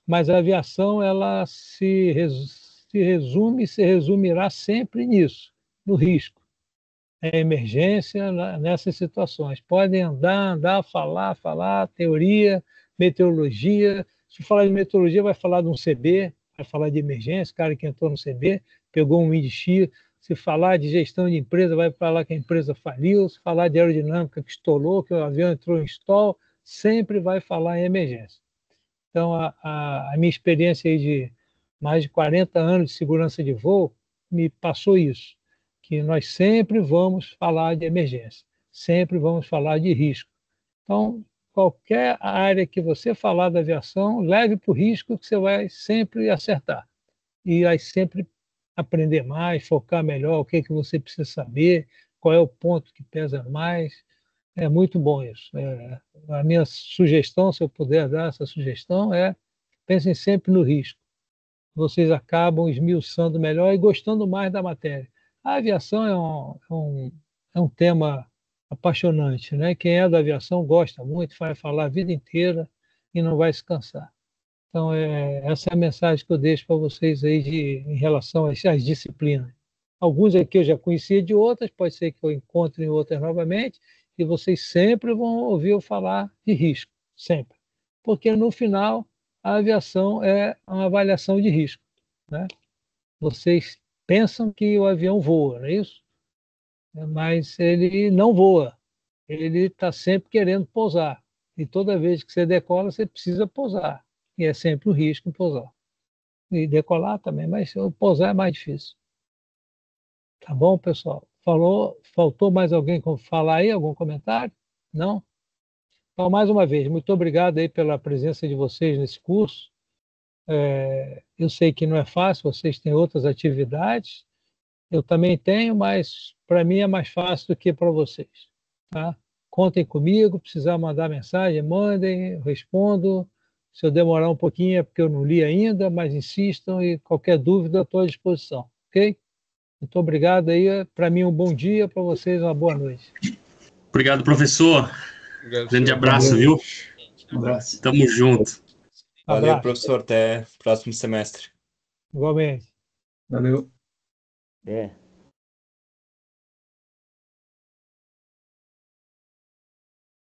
Mas a aviação ela se resumirá sempre nisso, no risco. É emergência nessas situações. Podem andar, falar, teoria, meteorologia. Se falar de meteorologia, vai falar de um CB, vai falar de emergência, cara que entrou no CB, pegou um wind shear. Se falar de gestão de empresa, vai falar que a empresa faliu. Se falar de aerodinâmica, que estourou, que o avião entrou em stall, sempre vai falar em emergência. Então, a minha experiência aí de mais de 40 anos de segurança de voo me passou isso, que nós sempre vamos falar de emergência, sempre vamos falar de risco. Então, qualquer área que você falar da aviação, leve para o risco que você vai sempre acertar. E vai sempre aprender mais, focar melhor, o que você precisa saber, qual é o ponto que pesa mais. É muito bom isso. A minha sugestão, se eu puder dar essa sugestão, pensem sempre no risco. Vocês acabam esmiuçando melhor e gostando mais da matéria. A aviação é um tema apaixonante, né? Quem é da aviação gosta muito, vai falar a vida inteira e não vai se cansar. Então, essa é a mensagem que eu deixo para vocês aí em relação às disciplinas. Alguns aqui eu já conhecia de outras, pode ser que eu encontre em outras novamente, e vocês sempre vão ouvir eu falar de risco, sempre. Porque, no final, a aviação é uma avaliação de risco, né? Vocês pensam que o avião voa, não é isso? Mas ele não voa. Ele está sempre querendo pousar. E toda vez que você decola, você precisa pousar. E é sempre um risco pousar. E decolar também, mas pousar é mais difícil. Tá bom, pessoal? Faltou mais alguém falar aí? Algum comentário? Não? Então, mais uma vez, muito obrigado aí pela presença de vocês nesse curso. Eu sei que não é fácil, vocês têm outras atividades. Eu também tenho, mas para mim é mais fácil do que para vocês. Tá? Contem comigo, precisar mandar mensagem, mandem, eu respondo. Se eu demorar um pouquinho é porque eu não li ainda, mas insistam e qualquer dúvida eu estou à disposição, ok? Muito obrigado aí, para mim um bom dia, para vocês uma boa noite. Obrigado, professor. Obrigado, Grande senhor. abraço, Valeu. viu? Um abraço. Tamo junto. Valeu, Abraço, professor. Até próximo semestre. igualmente. Valeu. É.